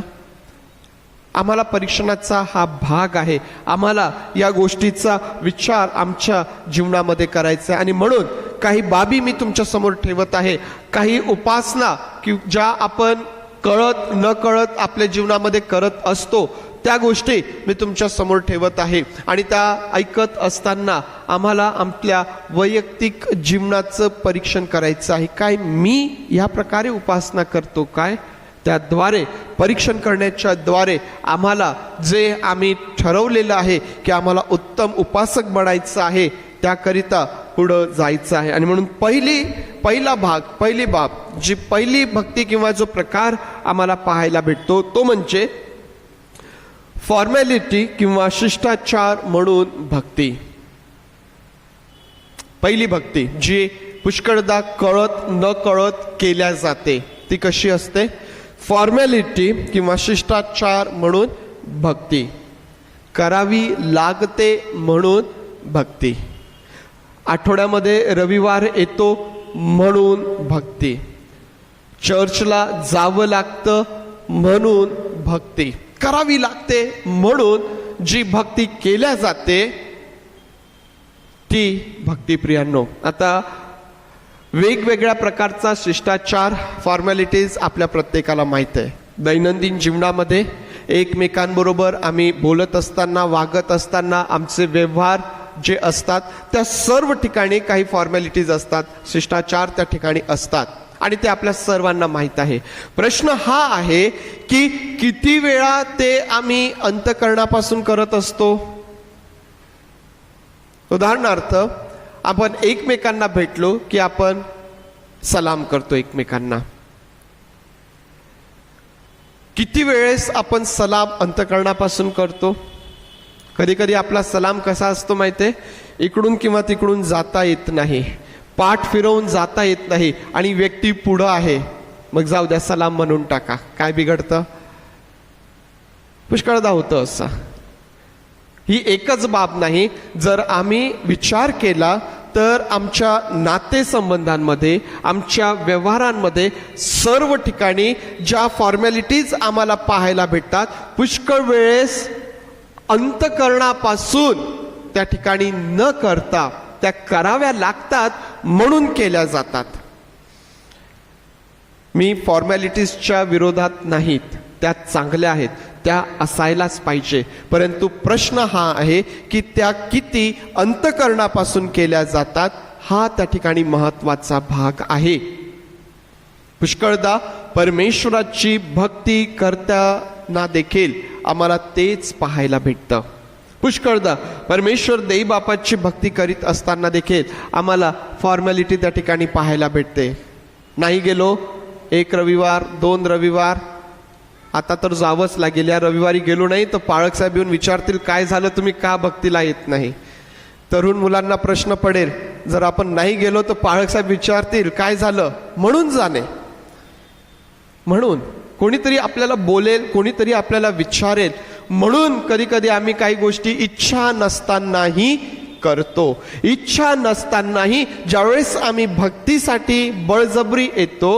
आम्हाला परीक्षणाचा हा भाग आहे. आम्हाला या गोष्टीचा विचार आमच्या जीवनामध्ये करायचा आहे. आणि म्हणून काही बाबी मी तुमच्या समोर ठेवत आहे. काही उपासना की ज्या आपण कळत न कळत आपल्या जीवनामध्ये करत असतो, त्या गोष्टी मी तुमच्या समोर ठेवत आहे. आणि त्या ऐकत असताना आम्हाला आपल्या वैयक्तिक जीवनाचं परीक्षण करायचं आहे. काय मी या प्रकारे उपासना करतो काय? त्याद्वारे परीक्षण करण्याच्या द्वारे आम्हाला जे आम्ही ठरवलेलं आहे की आम्हाला उत्तम उपासक बनायचं आहे, त्याकरिता पुढं जायचं आहे. आणि म्हणून पहिली बाब जी पहिली भक्ती किंवा जो प्रकार आम्हाला पाहायला भेटतो तो म्हणजे फॉर्मॅलिटी किंवा शिष्टाचार म्हणून भक्ती. पहिली भक्ती जी पुष्कळदा कळत न कळत केल्या जाते, ती कशी असते? फॉर्मॅलिटी किंवा शिष्टाचार म्हणून भक्ती, करावी लागते म्हणून भक्ती, आठवड्यामध्ये रविवार येतो म्हणून भक्ती, चर्चला जावं लागतं म्हणून भक्ती, करावी लागते म्हणून जी भक्ती केल्या जाते ती भक्ती. प्रियांनो, आता वेगवेगळ्या प्रकारचा शिष्टाचार फॉर्मॅलिटीज आपल्या प्रत्येकाला माहीत आहे. दैनंदिन जीवनामध्ये एकमेकांबरोबर आम्ही बोलत असताना, वागत असताना आमचे व्यवहार जे असतात त्या सर्व ठिकाणी काही फॉर्मॅलिटीज असतात, शिष्टाचार त्या ठिकाणी असतात आणि ते आपल्या सर्वांना माहीत आहे. प्रश्न हा आहे की किती वेळा ते आम्ही अंतःकरणापासून करत असतो. उदाहरणार्थ, आपण एकमेकांना भेटलो की आपण सलाम करतो एकमेकांना. किती वेळेस आपण सलाम अंतःकरणापासून करतो? कधी कधी आपला सलाम कसा असतो माहितीये? इकडून किंवा तिकडून जाता येत नाही, पाठ फिरवून जाता येत नाही आणि व्यक्ती पुढं आहे, मग जाऊ द्या सलाम म्हणून टाका, काय बिघडतं? पुष्कळदा होतं असं. ही एकच बाब नाही, जर आम्ही विचार केला तर आमच्या नातेसंबंधांमध्ये, आमच्या व्यवहारांमध्ये सर्व ठिकाणी ज्या फॉर्मॅलिटीज आम्हाला पाहायला भेटतात, पुष्कळ वेळेस अंतःकरणापासून त्या ठिकाणी न करता त्या कराव्या लागतात म्हणून केल्या जातात. मी फॉर्मॅलिटीजच्या विरोधात नाहीत, त्या चांगल्या आहेत, त्या असायलाच पाहिजे. परंतु प्रश्न हा आहे की त्या किती अंतःकरणापासून केल्या जातात, हा त्या ठिकाणी महत्वाचा भाग आहे. पुष्कळदा परमेश्वराची भक्ती करताना देखील आम्हाला तेच पाहायला भेटतं. पुष्कळदा परमेश्वर देई बापाची भक्ती करीत असताना देखील आम्हाला फॉर्मॅलिटी त्या ठिकाणी पाहायला भेटते. नाही गेलो, एक रविवार, 2 रविवार, आता तर जावंच लागेल. या रविवारी गेलो नाही तर पाळक साहेब येऊन विचारतील, काय झालं, तुम्ही का भक्तीला येत नाही? तरुण मुलांना प्रश्न पडेल, जर आपण नाही गेलो तर पाळक साहेब विचारतील काय झालं, म्हणून जाणे. म्हणून कोणीतरी आपल्याला बोलेल, कोणीतरी आपल्याला विचारेल, म्हणून कधी कधी आम्ही काही गोष्टी इच्छा नसतानाही करतो. इच्छा नसतानाही ज्यावेळेस आम्ही भक्तीसाठी बळजबरी येतो,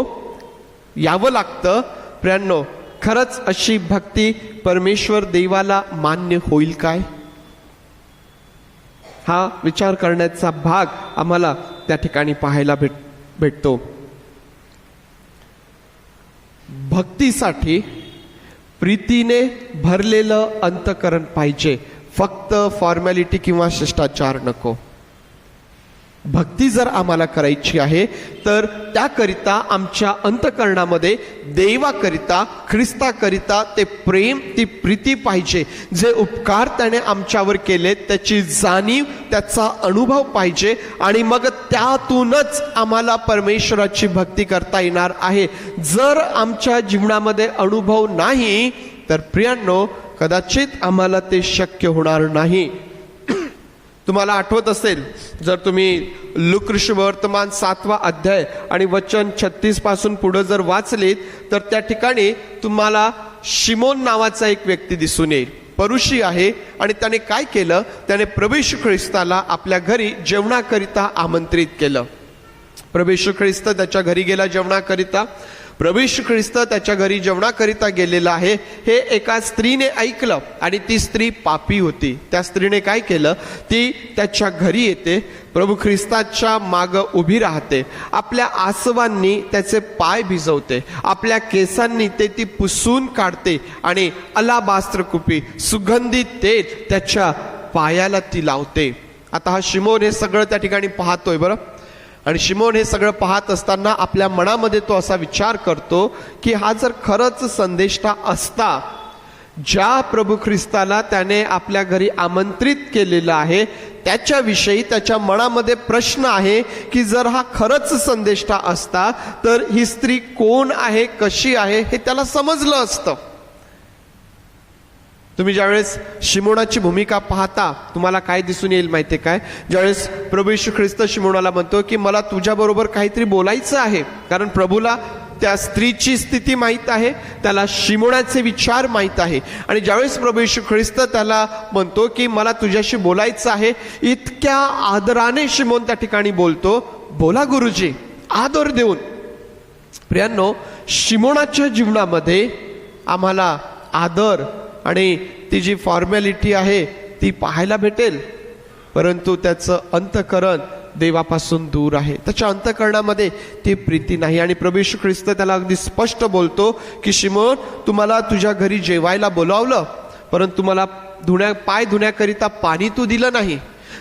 यावं लागतं. प्रियांनो, खरंच अशी भक्ती परमेश्वर देवाला मान्य होईल काय? हा विचार करण्याचा भाग आम्हाला त्या ठिकाणी पाहायला भेटतो. भक्तीसाठी प्रीतीने भरलेलं अंतःकरण पाहिजे, फक्त फॉर्मॅलिटी किंवा शिष्टाचार नको. भक्ती जर आम्हाला करायची आहे तर त्याकरिता आमच्या अंतःकरणामध्ये देवाकरिता, ख्रिस्ताकरिता ते प्रेम, ती प्रीती पाहिजे. जे उपकार त्याने आमच्यावर केले त्याची जाणीव, त्याचा अनुभव पाहिजे आणि मग त्यातूनच आम्हाला परमेश्वराची भक्ती करता येणार आहे. जर आमच्या जीवनामध्ये अनुभव नाही तर प्रियांनो, कदाचित आम्हाला ते शक्य होणार नाही. तुम्हाला आठवत असेल, जर तुम्ही लूका वर्तमान 7वा अध्याय आणि वचन 36 पासून पुढे जर वाचलीत तर त्या ठिकाणी तुम्हाला शिमोन नावाचा एक व्यक्ती दिसून येईल. परुषी आहे आणि त्याने काय केलं, त्याने प्रभू येशू ख्रिस्ताला आपल्या घरी जेवणाकरिता आमंत्रित केलं. प्रभू येशू ख्रिस्त त्याच्या घरी गेला जेवणाकरिता. प्रभू येशू ख्रिस्त त्याच्या घरी जेवणाकरिता गेलेला आहे हे एका स्त्रीने ऐकलं आणि ती स्त्री पापी होती. त्या स्त्रीने काय केलं, ती त्याच्या घरी येते, प्रभू ख्रिस्ताच्या मागं उभी राहते, आपल्या आसवांनी त्याचे पाय भिजवते, आपल्या केसांनी ती पुसून काढते आणि अलाबास्त्र कुपी सुगंधित तेल त्याच्या पायाला ती लावते. आता हा शिमोन हे सगळं त्या ठिकाणी पाहतोय बरं. आणि शिमोन हे सगळं पाहत असताना आपल्या मनामध्ये तो असा विचार करतो की हा जर खरंच संदेष्टा असता, ज्या प्रभू ख्रिस्ताला त्याने आपल्या घरी आमंत्रित केलेलं आहे त्याच्याविषयी त्याच्या मनामध्ये प्रश्न आहे की जर हा खरंच संदेष्टा असता तर ही स्त्री कोण आहे, कशी आहे हे त्याला समजलं असतं. तुम्ही ज्यावेळेस शिमोनाची भूमिका पाहता तुम्हाला काय दिसून येईल माहिती काय, ज्यावेळेस प्रभू येशू ख्रिस्त शिमोनाला म्हणतो की मला तुझ्याबरोबर काहीतरी बोलायचं आहे, कारण प्रभूला त्या स्त्रीची स्थिती माहीत आहे, त्याला शिमोनाचे विचार माहीत आहे. आणि ज्यावेळेस प्रभू येशू ख्रिस्त त्याला म्हणतो की मला तुझ्याशी बोलायचं आहे, इतक्या आदराने शिमोन त्या ठिकाणी बोलतो, बोला गुरुजी, आदर देऊन. प्रियांनो, शिमोनाच्या जीवनामध्ये आम्हाला आदर आणि ती जी फॉर्मॅलिटी आहे ती पाहायला भेटेल, परंतु त्याचं अंतःकरण देवापासून दूर आहे. त्याच्या अंतःकरणामध्ये ती प्रीती नाही. आणि प्रभू येशू ख्रिस्त त्याला अगदी स्पष्ट बोलतो की शिमोन, तुम्हाला तुझ्या घरी जेवायला बोलावलं, परंतु मला पाय धुण्याकरिता पाणी तू दिलं नाही,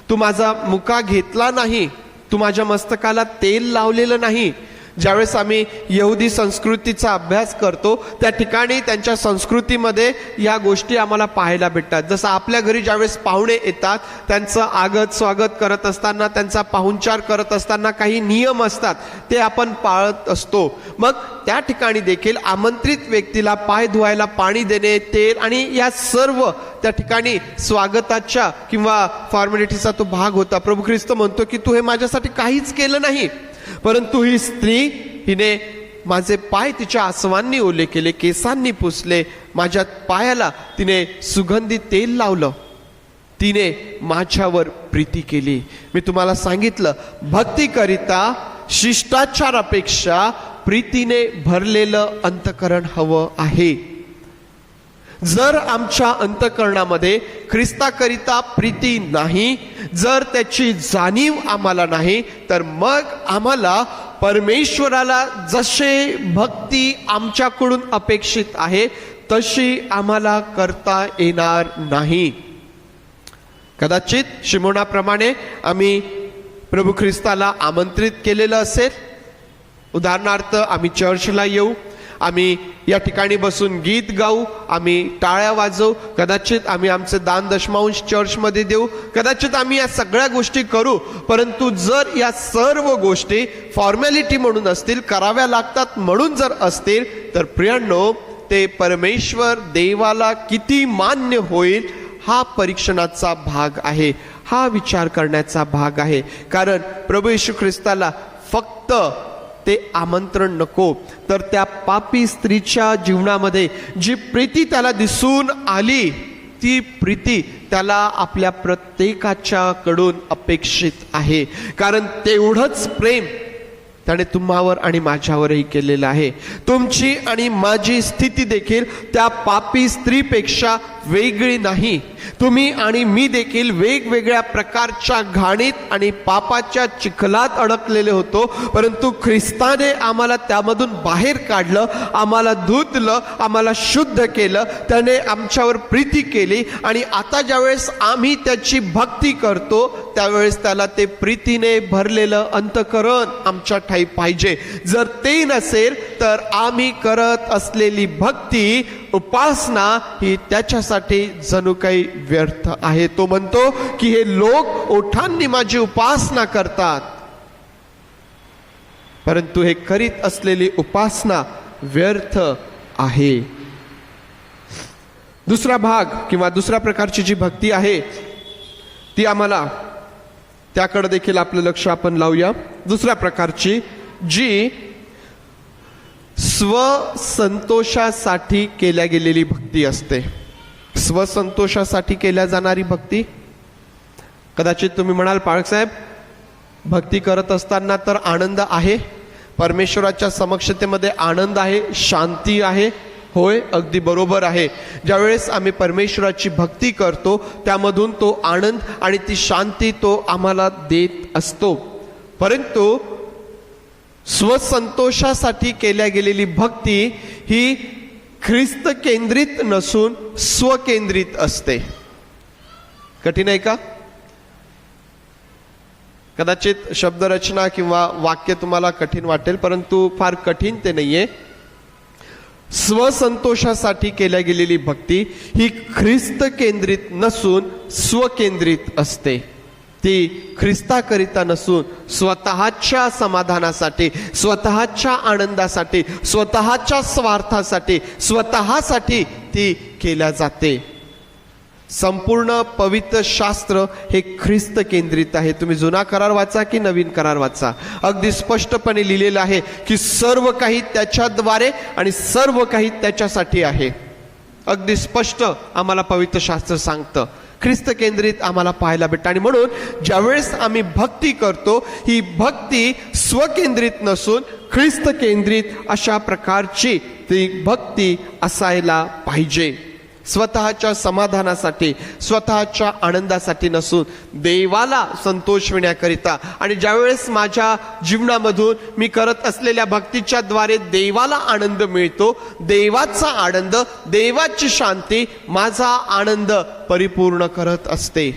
तू माझा मुका घेतला नाही, तू माझ्या मस्तकाला तेल लावलेलं नाही. ज्यावेळेस आम्ही यहुदी संस्कृतीचा अभ्यास करतो त्या ठिकाणी त्यांच्या संस्कृतीमध्ये या गोष्टी आम्हाला पाहायला भेटतात. जसं आपल्या घरी ज्यावेळेस पाहुणे येतात त्यांचं आगत स्वागत करत असताना, त्यांचा पाहुणचार करत असताना काही नियम असतात ते आपण पाळत असतो. मग त्या ठिकाणी देखील आमंत्रित व्यक्तीला पाय धुवायला पाणी देणे, तेल आणि या सर्व त्या ठिकाणी स्वागताच्या किंवा फॉर्मॅलिटीचा तो भाग होता. प्रभू ख्रिस्त म्हणतो की तू हे माझ्यासाठी काहीच केलं नाही, परंतु ही स्त्री, हिने माझे पाय तिच्या आसवांनी ओले केले, केसांनी पुसले, माझ्या पायाला तिने सुगंधी तेल लावलं, तिने माझ्यावर प्रीती केली. मी तुम्हाला सांगितलं, भक्तीकरिता शिष्टाचारापेक्षा प्रीतीने भरलेलं अंतःकरण हवं आहे. जर आमच्या अंतःकरणामध्ये ख्रिस्ताकरिता प्रीती नाही, जर त्याची जाणीव आम्हाला नाही, तर मग आम्हाला परमेश्वराला जसे भक्ती आमच्याकडून अपेक्षित आहे तशी आम्हाला करता येणार नाही. कदाचित शिमोनाप्रमाणे आम्ही प्रभू ख्रिस्ताला आमंत्रित केलेलं असेल. उदाहरणार्थ, आम्ही चर्चला येऊ, आम्ही या ठिकाणी बसून गीत गाऊ, आम्ही टाळ्या वाजवू, कदाचित आम्ही आमचे दान दशमांश चर्चमध्ये देऊ, कदाचित आम्ही या सगळ्या गोष्टी करू, परंतु जर या सर्व गोष्टी फॉर्मॅलिटी म्हणून असतील, कराव्या लागतात म्हणून जर असतील, तर प्रियांनो, ते परमेश्वर देवाला किती मान्य होईल हा परीक्षणाचा भाग आहे, हा विचार करण्याचा भाग आहे. कारण प्रभू येशू ख्रिस्ताला फक्त ते आमंत्रण नको, तर त्या पापी स्त्रीच्या जीवनामध्ये जी प्रीती त्याला दिसून आली, ती प्रीती त्याला आपल्या प्रत्येकाच्या कडून अपेक्षित आहे. कारण तेवढंच प्रेम त्याने तुम्हावर आणि माझ्यावरही केलेलं आहे. तुमची आणि माझी स्थिती देखील त्या पापी स्त्रीपेक्षा वेगळी नाही. तुम्ही आणि मी देखील वेगवेगळ्या प्रकारच्या घाणीत आणि पापाच्या चिखलात अडकलेले होतो, परंतु ख्रिस्ताने आम्हाला त्यामधून बाहेर काढलं, आम्हाला धुतलं, आम्हाला शुद्ध केलं, त्याने आमच्यावर प्रीती केली. आणि आता ज्यावेळेस आम्ही त्याची भक्ती करतो त्यावेळेस त्याला ते प्रीतीने भरलेलं अंतःकरण आमच्या ठाई पाहिजे. जर ते नसेल तर आम्ही करत असलेली भक्ती, उपासना ही त्याच्यासाठी जणू काही व्यर्थ आहे. तो म्हणतो की हे लोक ओठांनी माझी उपासना करतात, परंतु हे करीत असलेली उपासना व्यर्थ आहे. दुसरा भाग किंवा दुसऱ्या प्रकारची जी भक्ती आहे ती आम्हाला, त्याकडे देखील आपलं लक्ष आपण लावूया. दुसऱ्या प्रकारची जी स्वसंतोषासाठी केल्या गेलेली भक्ती असते. स्वसंतोषासाठी केल्या जाणारी भक्ती. कदाचित तुम्ही म्हणाल, पाळक साहेब, भक्ती करत असताना तर आनंद आहे, परमेश्वराच्या समक्षतेमध्ये आनंद आहे, शांती आहे. होय, अगदी बरोबर आहे. ज्यावेळेस आम्ही परमेश्वराची भक्ती करतो त्यामधून तो आनंद आणि ती शांती तो आम्हाला देत असतो. परंतु स्वसंतोषासाठी केल्या गेलेली भक्ती ही ख्रिस्त केंद्रित नसून स्वकेंद्रित असते. कठीण आहे का? कदाचित शब्दरचना किंवा वाक्य तुम्हाला कठीण वाटेल, परंतु फार कठीण ते नाहीये. स्वसंतोषासाठी केल्या गेलेली भक्ती ही ख्रिस्त केंद्रित नसून स्वकेंद्रित असते. ती ख्रिस्ताकरिता नसून स्वतःच्या समाधानासाठी, स्वतःच्या आनंदासाठी, स्वतःच्या स्वार्थासाठी, स्वतःसाठी ती केल्या जाते. संपूर्ण पवित्र शास्त्र हे ख्रिस्त केंद्रित आहे. तुम्ही जुना करार वाचा की नवीन करार वाचा, अगदी स्पष्टपणे लिहिलेलं आहे की सर्व काही त्याच्याद्वारे आणि सर्व काही त्याच्यासाठी आहे. अगदी स्पष्ट आम्हाला पवित्र शास्त्र सांगतं. ख्रिस्त केंद्रित आम्हाला पाहायला भेटतं. आणि म्हणून ज्यावेळेस आम्ही भक्ती करतो ही भक्ती स्वकेंद्रित नसून ख्रिस्त केंद्रित अशा प्रकारची ती भक्ती असायला पाहिजे. स्वतःच्या समाधानासाठी, स्वतःच्या आनंदासाठी नसून देवाला संतोषविण्याकरिता. आणि ज्यावेळेस माझ्या जीवनामधून मी करत असलेल्या भक्तीच्या द्वारे देवाला आनंद मिळतो, देवाचा आनंद, देवाची शांती माझा आनंद परिपूर्ण करत असते.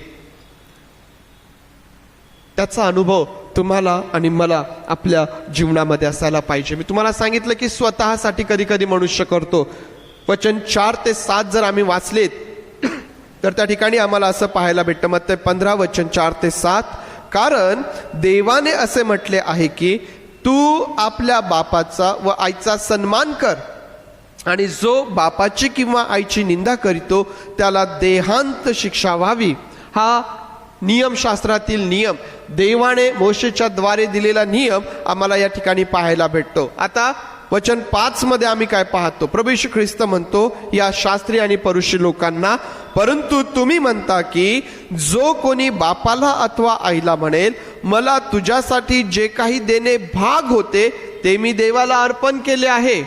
त्याचा अनुभव तुम्हाला आणि मला आपल्या जीवनामध्ये असायला पाहिजे. मी तुम्हाला सांगितलं की स्वतःसाठी कधी कधी मनुष्य करतो. वचन 4 ते 7 जर आम्ही वाचलेत तर त्या ठिकाणी आम्हाला असं पाहायला भेटतं. मत्ती 15 वचन 4 ते 7. कारण देवाने असे म्हटले आहे की तू आपल्या बापाचा व आईचा सन्मान कर, आणि जो बापाची किंवा आईची निंदा करीतो त्याला देहांत शिक्षा व्हावी. हा नियमशास्त्रातील नियम, देवाने मोशेच्या द्वारे दिलेला नियम आम्हाला या ठिकाणी पाहायला भेटतो. आता वचन 5 मध्ये आम्ही काय पाहतो? प्रभू येशू ख्रिस्त म्हणतो या शास्त्री आणि परुषी लोकांना, परंतु तुम्ही म्हणता की जो कोणी बापाला अथवा आईला म्हणेल मला तुझ्यासाठी जे काही देणे भाग होते ते मी देवाला अर्पण केले आहे,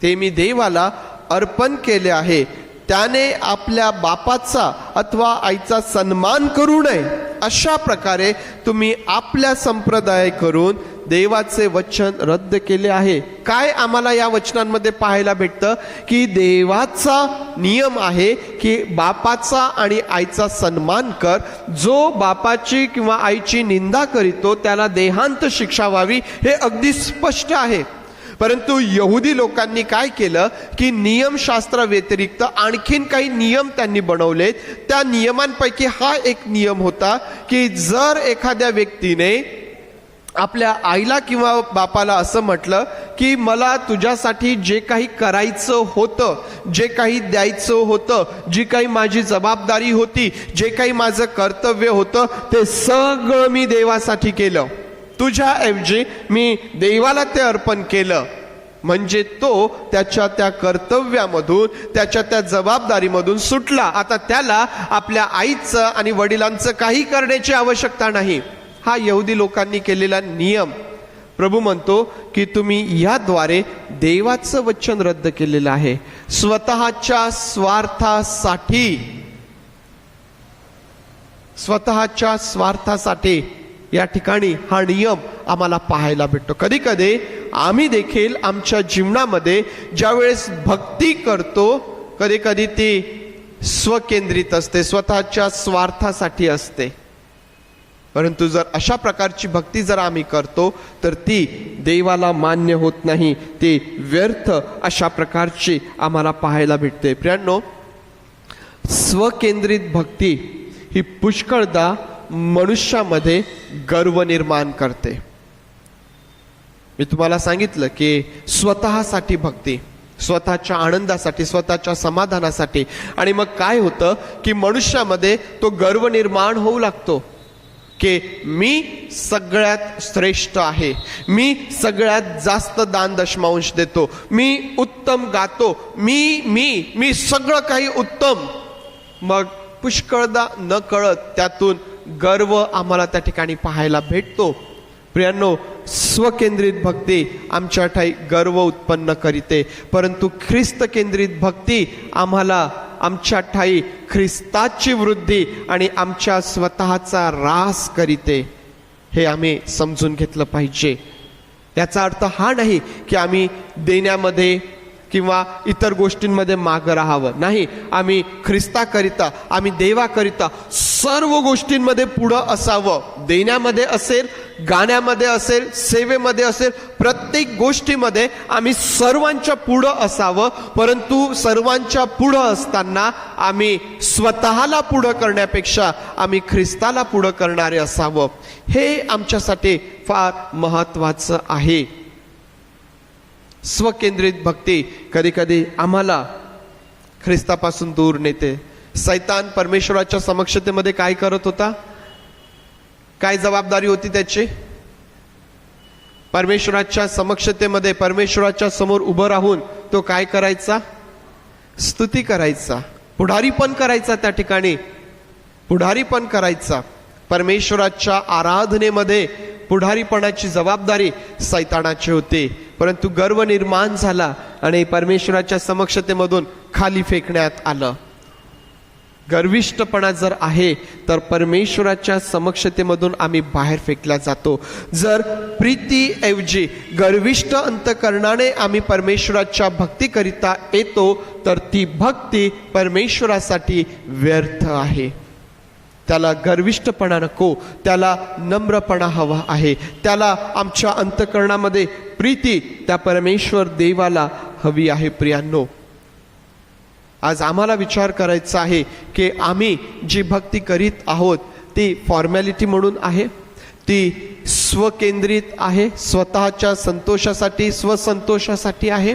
ते मी देवाला अर्पण केले आहे, त्याने आपल्या बापाचा अथवा आईचा सन्मान करू नये. अशा प्रकारे तुम्ही आपल्या संप्रदाय करून देवाचे वचन रद्द केले आहे. काय आम्हाला या वचनांमध्ये पाहायला भेटतं की देवाचा नियम आहे की बापाचा आणि आईचा सन्मान कर. जो बापाची किंवा आईची निंदा करीतो त्याला देहांत शिक्षा व्हावी, हे अगदी स्पष्ट आहे. परंतु यहुदी लोकांनी काय केलं की नियमशास्त्रा व्यतिरिक्त आणखीन काही नियम त्यांनी बनवलेत. त्या नियमांपैकी हा एक नियम होता की जर एखाद्या व्यक्तीने आपल्या आईला किंवा बापाला असं म्हटलं की मला तुझ्यासाठी जे काही करायचं होतं, जे काही द्यायचं होतं, जी काही माझी जबाबदारी होती, जे काही माझं कर्तव्य होतं ते सगळं मी देवासाठी केलं, तुझ्याऐवजी मी देवाला ते अर्पण केलं, म्हणजे तो त्याच्या त्या कर्तव्यामधून, त्याच्या त्या जबाबदारीमधून सुटला. आता त्याला आपल्या आईचं आणि वडिलांचं काही करण्याची आवश्यकता नाही. हा यहुदी लोकांनी केलेला नियम. प्रभू म्हणतो की तुम्ही याद्वारे देवाचं वचन रद्द केलेलं आहे. स्वतःच्या स्वार्थासाठी या ठिकाणी हा नियम आम्हाला पाहायला भेटतो. कधी कधी आम्ही देखील आमच्या जीवनामध्ये ज्यावेळेस भक्ती करतो कधी कधी ती स्वकेंद्रित असते, स्वतःच्या स्वार्थासाठी असते. परंतु जर अशा प्रकारची भक्ती जर आम्ही करतो तर ती देवाला मान्य होत नाही, ती व्यर्थ अशा प्रकारची आम्हाला पाहायला भेटते. प्रियांनो, स्वकेंद्रित भक्ती ही पुष्कळदा मनुष्यामध्ये गर्व निर्माण करते. मी तुम्हाला सांगितलं की स्वतःसाठी भक्ती, स्वतःच्या आनंदासाठी, स्वतःच्या समाधानासाठी, आणि मग काय होतं की मनुष्यामध्ये तो गर्व निर्माण होऊ लागतो की मी सगळ्यात श्रेष्ठ आहे, मी सगळ्यात जास्त दान दशमांश देतो, मी उत्तम गातो, मी सगळं काही उत्तम. मग पुष्कळदा न कळत त्यातून गर्व आम्हाला त्या ठिकाणी पाहायला भेटतो. प्रियांनो, स्वकेंद्रित भक्ती आमच्या ठाई गर्व उत्पन्न करीते, परंतु ख्रिस्त केंद्रित भक्ती आम्हाला आमच्या ठाई ख्रिस्ताची वृद्धी आणि आमच्या स्वतःचा ऱ्हास करीते. हे आम्ही समजून घेतलं पाहिजे. याचा अर्थ हा नाही की आम्ही देण्यामध्ये किंवा इतर गोष्टींमध्ये मागं राहावं. नाही, आम्ही ख्रिस्ताकरिता, आम्ही देवाकरिता सर्व गोष्टींमध्ये पुढं असावं. देण्यामध्ये असेल, गाण्यामध्ये असेल, सेवेमध्ये असेल, प्रत्येक गोष्टीमध्ये आम्ही सर्वांच्या पुढं असावं. परंतु सर्वांच्या पुढं असताना आम्ही स्वतःला पुढं करण्यापेक्षा आम्ही ख्रिस्ताला पुढं करणारे असावं. हे आमच्यासाठी फार महत्त्वाचं आहे. स्वकेंद्रित भक्ती कधी कधी आम्हाला ख्रिस्तापासून दूर नेते. सैतान परमेश्वराच्या समक्षतेमध्ये काय करत होता? काय जबाबदारी होती त्याची? परमेश्वराच्या समक्षतेमध्ये परमेश्वराच्या समोर उभं राहून तो काय करायचा? स्तुती करायचा, पुढारी पण करायचा. त्या ठिकाणी पुढारी पण करायचा. परमेश्वराच्या आराधनेमध्ये पुढारीपणाची जबाबदारी सैतानाची होती. परंतु गर्व निर्माण झाला आणि परमेश्वराच्या समक्षतेमधून खाली फेकण्यात आलं. गर्विष्ठपणा जर आहे तर परमेश्वराच्या समक्षतेमधून आम्ही बाहेर फेकला जातो. जर प्रीतीऐवजी गर्विष्ठ अंतकरणाने आम्ही परमेश्वराच्या भक्तीकरिता येतो तर ती भक्ती परमेश्वरासाठी व्यर्थ आहे. त्याला गर्विष्ठपणा नको, त्याला नम्रपणा हवा आहे. त्याला आमच्या अंतकरणामध्ये प्रीती त्या परमेश्वर देवाला हवी आहे. प्रियांनो, आज आम्हाला विचार करायचा आहे की आम्ही जी भक्ती करीत आहोत ती फॉर्मॅलिटी म्हणून आहे, ती स्वकेंद्रित आहे, स्वतःच्या संतोषासाठी, स्वसंतोषासाठी आहे.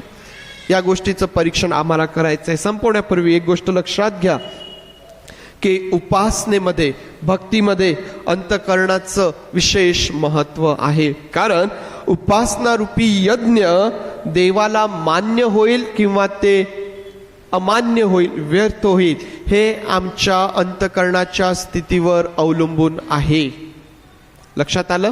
या गोष्टीचं परीक्षण आम्हाला करायचं आहे. संपवण्यापूर्वी एक गोष्ट लक्षात घ्या की उपासनेमध्ये, भक्तीमध्ये अंतकरणाचं विशेष महत्त्व आहे. कारण उपासनारूपी यज्ञ देवाला मान्य होईल किंवा ते अमान्य होईल, व्यर्थ होईल, हे आमच्या अंतकरणाच्या स्थितीवर अवलंबून आहे. लक्षात आलं?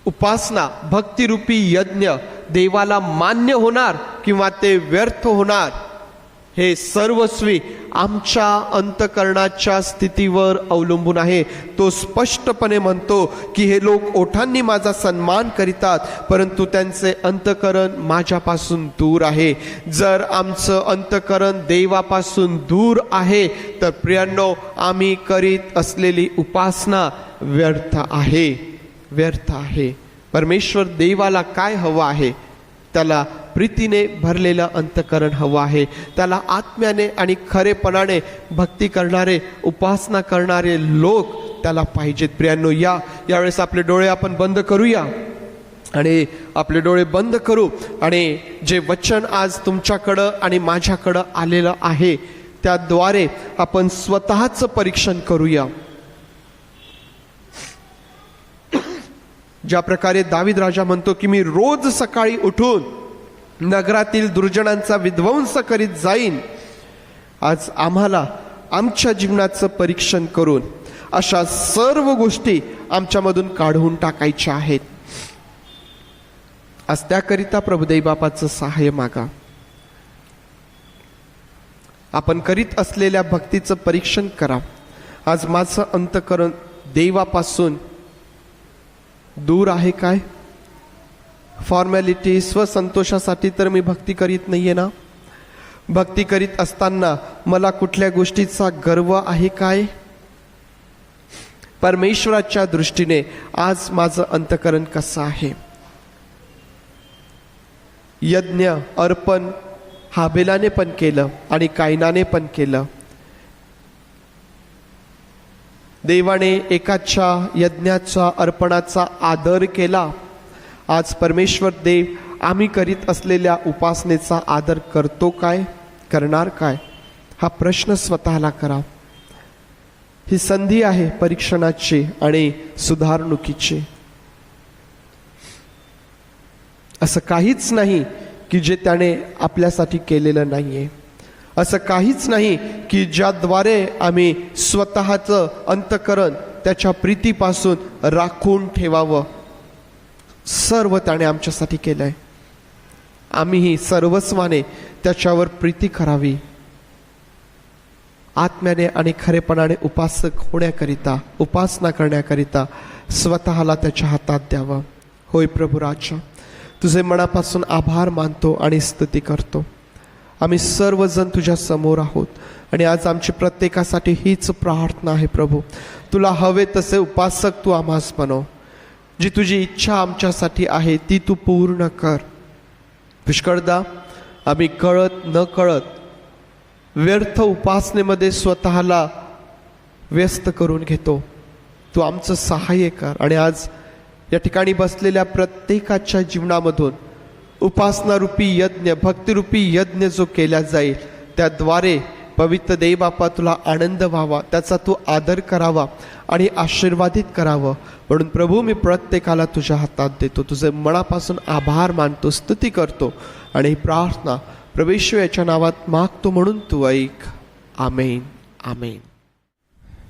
उपासना, भक्तिरूपी यज्ञ देवाला मान्य होणार किंवा ते व्यर्थ होणार हे सर्वस्वी आमच्या अंतकरणाच्या स्थितीवर अवलंबून आहे. तो स्पष्टपणे म्हणतो की हे लोक ओठांनी माझा सन्मान करीतात परंतु त्यांचे अंतकरण माझ्यापासून दूर आहे. जर आमचं अंतकरण देवापासून दूर आहे तर प्रियांनो, आम्ही करीत असलेली उपासना व्यर्थ आहे, व्यर्थ आहे. परमेश्वर देवाला काय हवं आहे? त्याला प्रीतीने भरलेलं अंतकरण हवं आहे. त्याला आत्म्याने आणि खरेपणाने भक्ती करणारे, उपासना करणारे लोक त्याला पाहिजेत. प्रियांनो, यावेळेस आपले डोळे आपण बंद करूया आणि आपले डोळे बंद करू आणि जे वचन आज तुमच्याकडं आणि माझ्याकडं आलेलं आहे त्याद्वारे आपण स्वतःचं परीक्षण करूया. ज्या प्रकारे दावीद राजा म्हणतो की मी रोज सकाळी उठून नगरातील दुर्जनांचा विध्वंस करीत जाईन. आज आम्हाला आमच्या जीवनाचं परीक्षण करून अशा सर्व गोष्टी आमच्यामधून काढून टाकायच्या आहेत. आज त्याकरिता प्रभुदेव बापाचं सहाय्य मागा. आपण करीत असलेल्या भक्तीचं परीक्षण करा. आज माझं अंतकरण देवापासून दूर आहे काय? फॉर्मॅलिटी, स्वसंतोषासाठी तर मी भक्ती करीत नाहीये ना? भक्ती करीत असताना मला कुठल्या गोष्टीचा गर्व आहे काय? परमेश्वराच्या दृष्टीने आज माझं अंतकरण कसं आहे? यज्ञ अर्पण हाबेलाने पण केलं आणि कायनाने पण केलं. देवाने एकाच्या यज्ञाचा, अर्पणाचा आदर केला. आज परमेश्वर देव आम्ही करीत असलेल्या उपासनेचा आदर करतो काय, करणार काय? हा प्रश्न स्वतःला करा. ही संधी आहे परीक्षणाची आणि सुधारणुकीची. असं काहीच नाही की जे त्याने आपल्यासाठी केलेलं नाहीये. असं काहीच नाही की ज्याद्वारे आम्ही स्वतःचं अंतकरण त्याच्या प्रीतीपासून राखून ठेवावं, सर्व त्याने आमच्यासाठी केलंय. आम्हीही सर्वस्वाने त्याच्यावर प्रीती करावी. आत्म्याने आणि खरेपणाने उपासक होण्याकरिता, उपासना करण्याकरिता स्वतःला त्याच्या हातात द्यावं. होय प्रभू राजा, तुझे मनापासून आभार मानतो आणि स्तुती करतो. आम्ही सर्वजण तुझ्या समोर आहोत आणि आज आमची प्रत्येकासाठी हीच प्रार्थना आहे प्रभू. तुला हवे तसे उपासक तू आम्हास बनव. जी तुझी इच्छा आमच्यासाठी आहे ती तू पूर्ण कर. पुष्कळदा आम्ही कळत न कळत व्यर्थ उपासनेमध्ये स्वतःला व्यस्त करून घेतो. तू आमचं सहाय्य कर आणि आज या ठिकाणी बसलेल्या प्रत्येकाच्या जीवनामधून उपासनारूपी यज्ञ, भक्तिरूपी यज्ञ जो केला जाईल त्याद्वारे पवित्र देवबापा तुला आनंद व्हावा, त्याचा तू आदर करावा आणि आशीर्वादित करावं. म्हणून प्रभू मी प्रत्येकाला तुझ्या हातात देतो. तुझे मनापासून आभार मानतो, स्तुती करतो आणि ही प्रार्थना प्रभू येशू याच्या नावात मागतो म्हणून तू ऐक. आमेन, आमेन.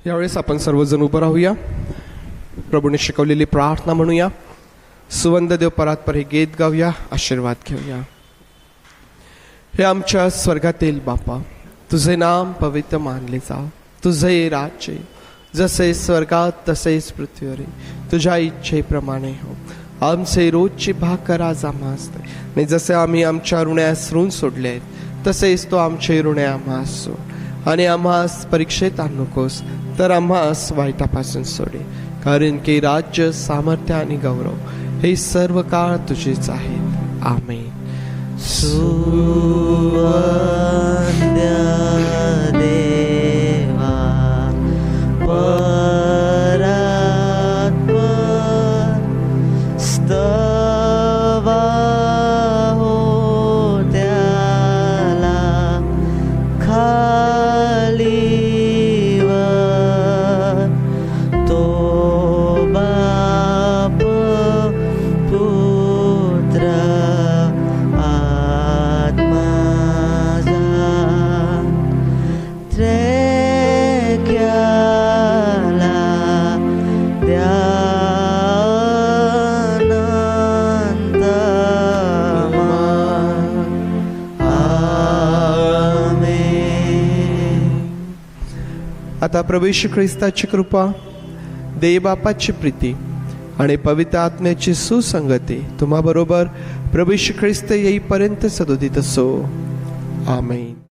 यावेळेस आपण सर्वजण उभं राहूया. प्रभूने शिकवलेली प्रार्थना म्हणूया. सुवंद देव परात्पर हे गीत गाऊया, आशीर्वाद घेऊया. हे आमच्या स्वर्गातील बापा, तुझे नाम पवित्र मानले जाव. तुझे राज्य जसे स्वर्गात तसेच पृथ्वीवर तुझ्या इच्छेप्रमाणे हो. आमचे रोजची भाकर आज आम्हास दे, आणि जसे आम्ही आमच्या ऋण्यास ऋण सोडले आहेत तसेच तो आमचे ऋणे आम्हास सोड, आणि आम्हास परीक्षेत आणू नकोस तर आम्हास वाईटापासून सोडे. कारण की राज्य, सामर्थ्य आणि गौरव हे सर्व काळ तुझेच आहेत. आमेन. देवा परात्पर स्तवा हो त्याला खालीवर तो बाप पुत्र आता प्रभू येशू ख्रिस्ताची कृपा, देवबापाची प्रीती आणि पवित्र आत्म्याची सुसंगती तुम्हा बरोबर प्रभू येशू ख्रिस्त येईपर्यंत सदोदित असो. आमेन.